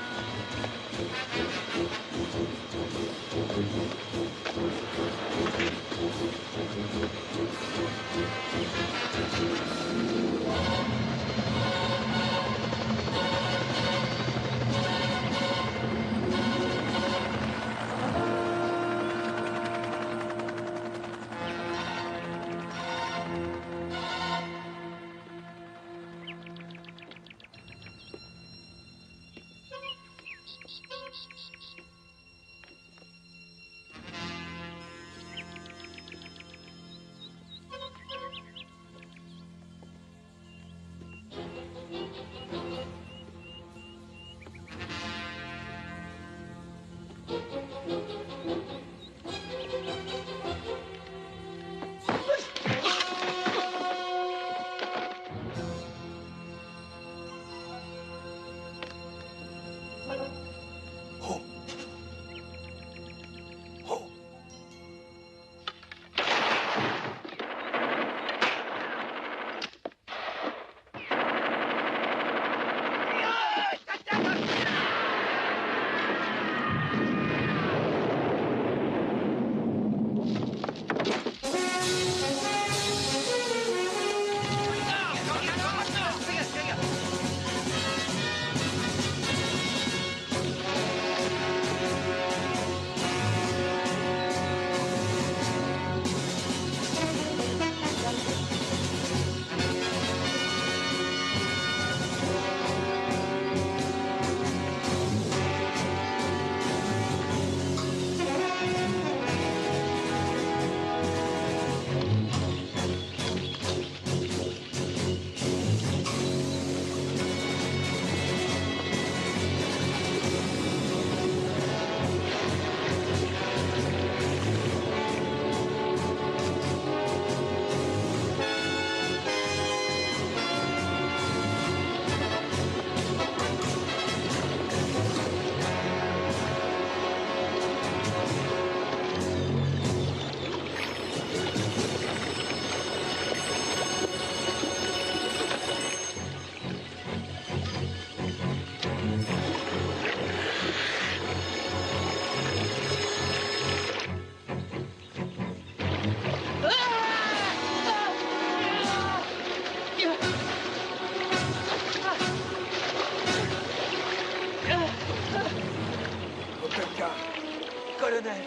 Colonel.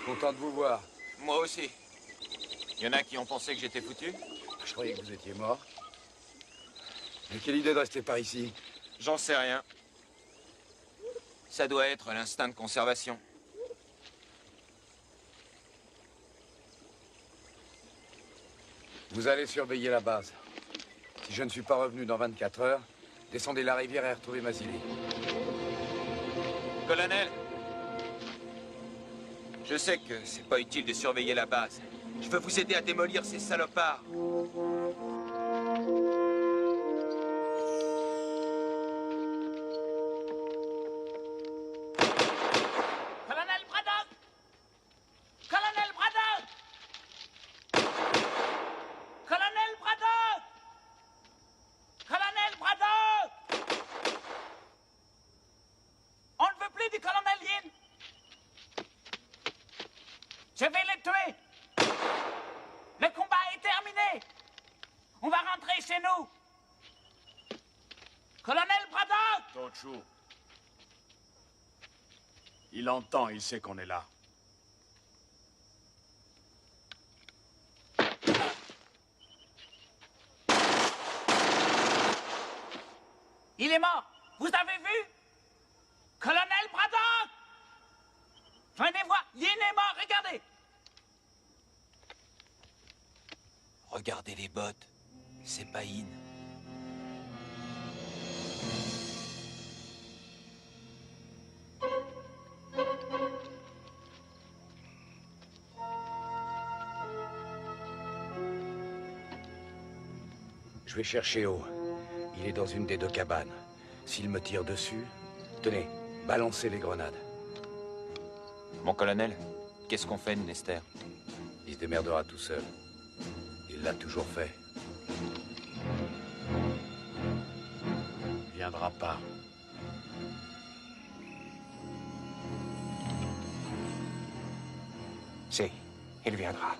Content de vous voir. Moi aussi. Il y en a qui ont pensé que j'étais foutu? Je croyais que vous étiez mort. Mais quelle idée de rester par ici? J'en sais rien. Ça doit être l'instinct de conservation. Vous allez surveiller la base. Si je ne suis pas revenu dans 24 heures, descendez la rivière et retrouvez Mazzilli. Colonel, je sais que c'est pas utile de surveiller la base. Je veux vous aider à démolir ces salopards. Colonel Braddock! Colonel Braddock! Colonel Braddock! Colonel Braddock! On ne veut plus du colonel Yin. Je vais les tuer. Le combat est terminé. On va rentrer chez nous. Colonel Braddock! Tochou. Il entend, il sait qu'on est là. Il est mort. Vous avez vu? Colonel Braddock! Venez voir, Yin est mort, regardez! Regardez les bottes. C'est pas Yin. Je vais chercher O. Il est dans une des deux cabanes. S'il me tire dessus, tenez, balancez les grenades. Mon colonel, qu'est-ce qu'on fait de Nester? Il se démerdera tout seul. Il l'a toujours fait. Il viendra pas. Si, il viendra.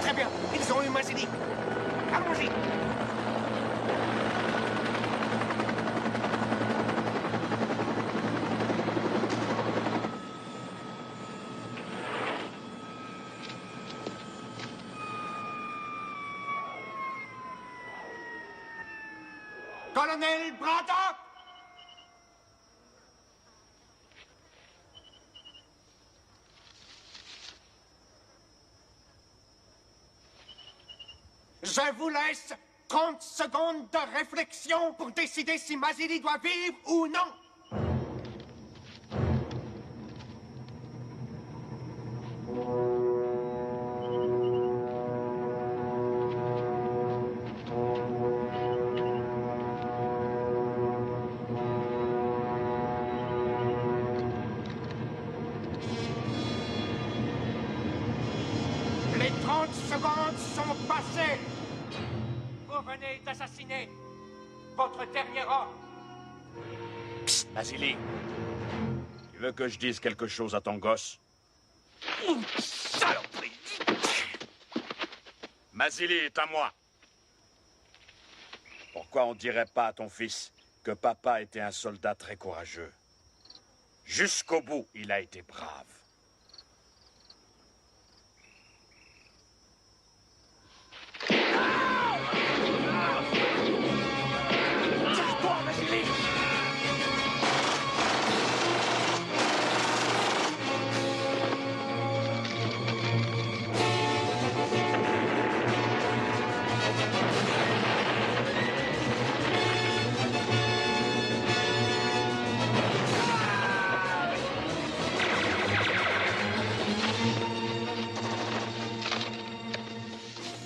Très bien, ils ont eu Mazili. Allons-y. Colonel Braddock! Je vous laisse 30 secondes de réflexion pour décider si Mazili doit vivre ou non. Les 30 secondes sont passées. Vous venez d'assassiner votre dernier homme. Psst, Mazili. Tu veux que je dise quelque chose à ton gosse? Saloperie! Mazili est à moi. Pourquoi on dirait pas à ton fils que papa était un soldat très courageux? Jusqu'au bout, il a été brave. Tire-toi, Mazili!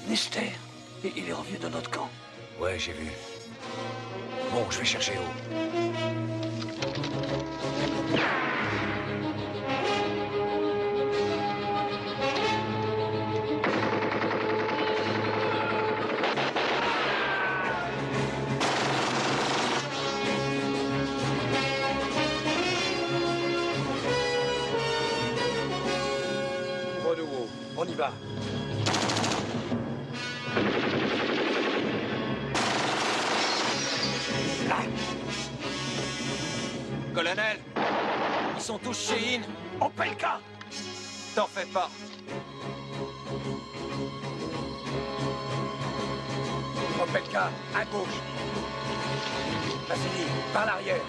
Nester, il est revenu dans notre camp. Ouais, j'ai vu. Bon, je vais chercher O. Ouvre-nous, on y va. Colonel, ils sont tous chez In. On paye le cas. T'en fais pas. Opelka, à gauche. Mazili, par l'arrière.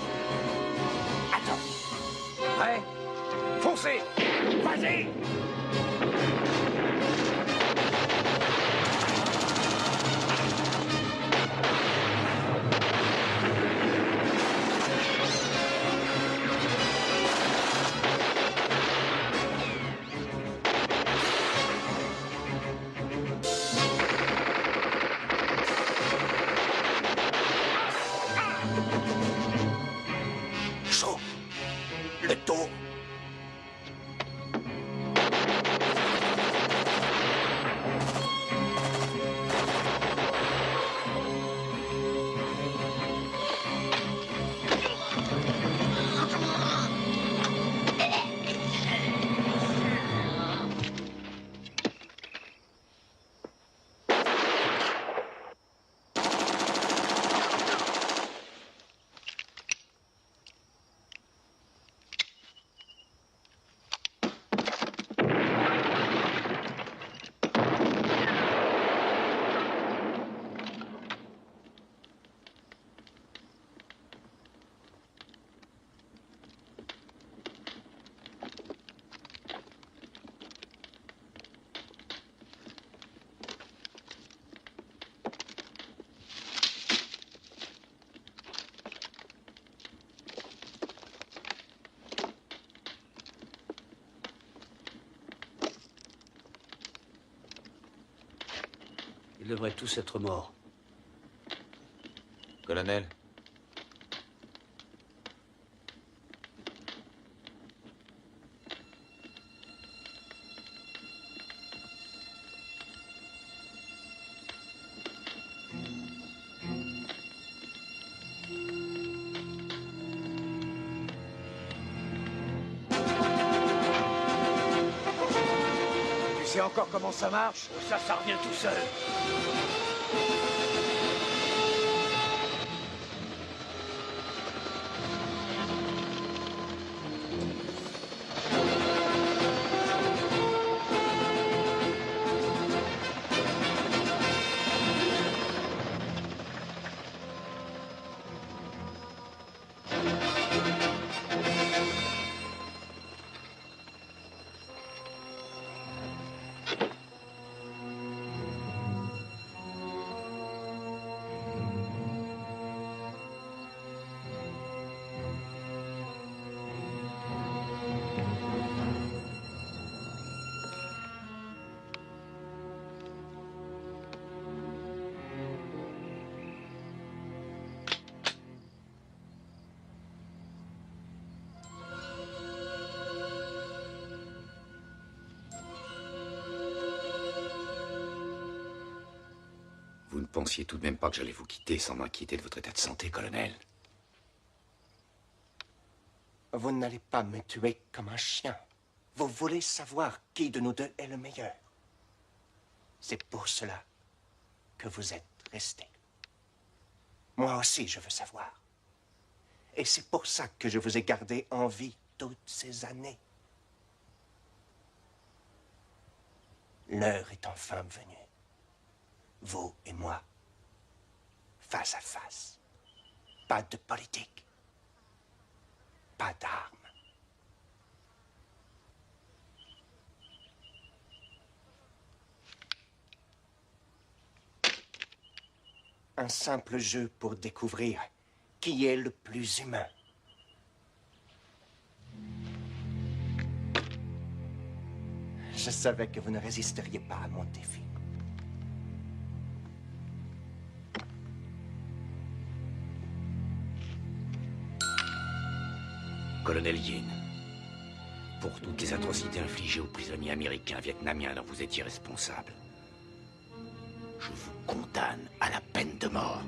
Attends. Prêt? Foncez! Vas-y. Chaud. Le dos. devraient tous être morts. Colonel, tu sais encore comment ça marche? Ça revient tout seul. Vous ne pensiez tout de même pas que j'allais vous quitter sans m'inquiéter de votre état de santé, colonel? Vous n'allez pas me tuer comme un chien. Vous voulez savoir qui de nous deux est le meilleur. C'est pour cela que vous êtes resté. Moi aussi, je veux savoir. Et c'est pour ça que je vous ai gardé en vie toutes ces années. L'heure est enfin venue. Vous et moi, face à face. Pas de politique. Pas d'armes. Un simple jeu pour découvrir qui est le plus humain. Je savais que vous ne résisteriez pas à mon défi. Colonel Yin, pour toutes les atrocités infligées aux prisonniers américains vietnamiens dont vous étiez responsable, je vous condamne à la peine de mort.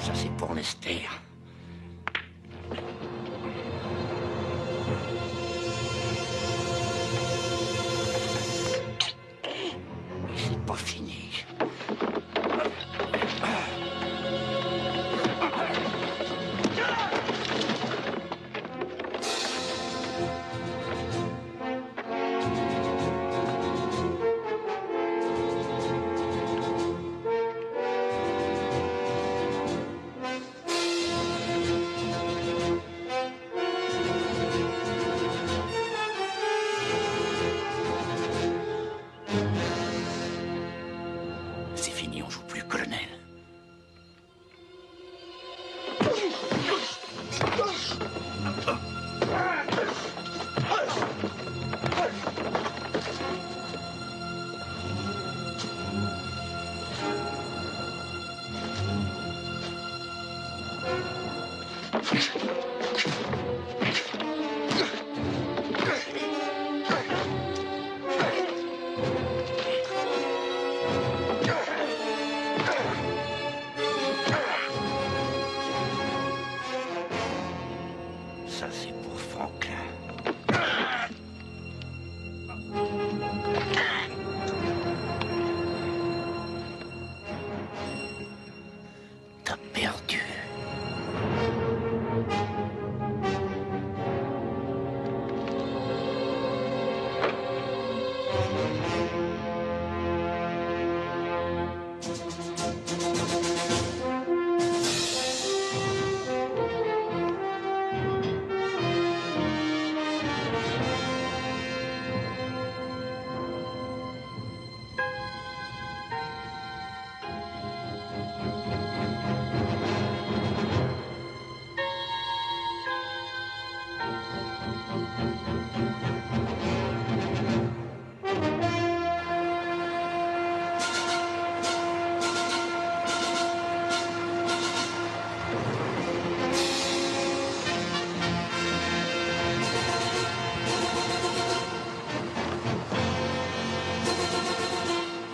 Ça, c'est pour Lester. Mais c'est pas fini. on joue plus, colonel. Ça, c'est pour Franklin. T'as perdu.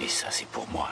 Et ça, c'est pour moi.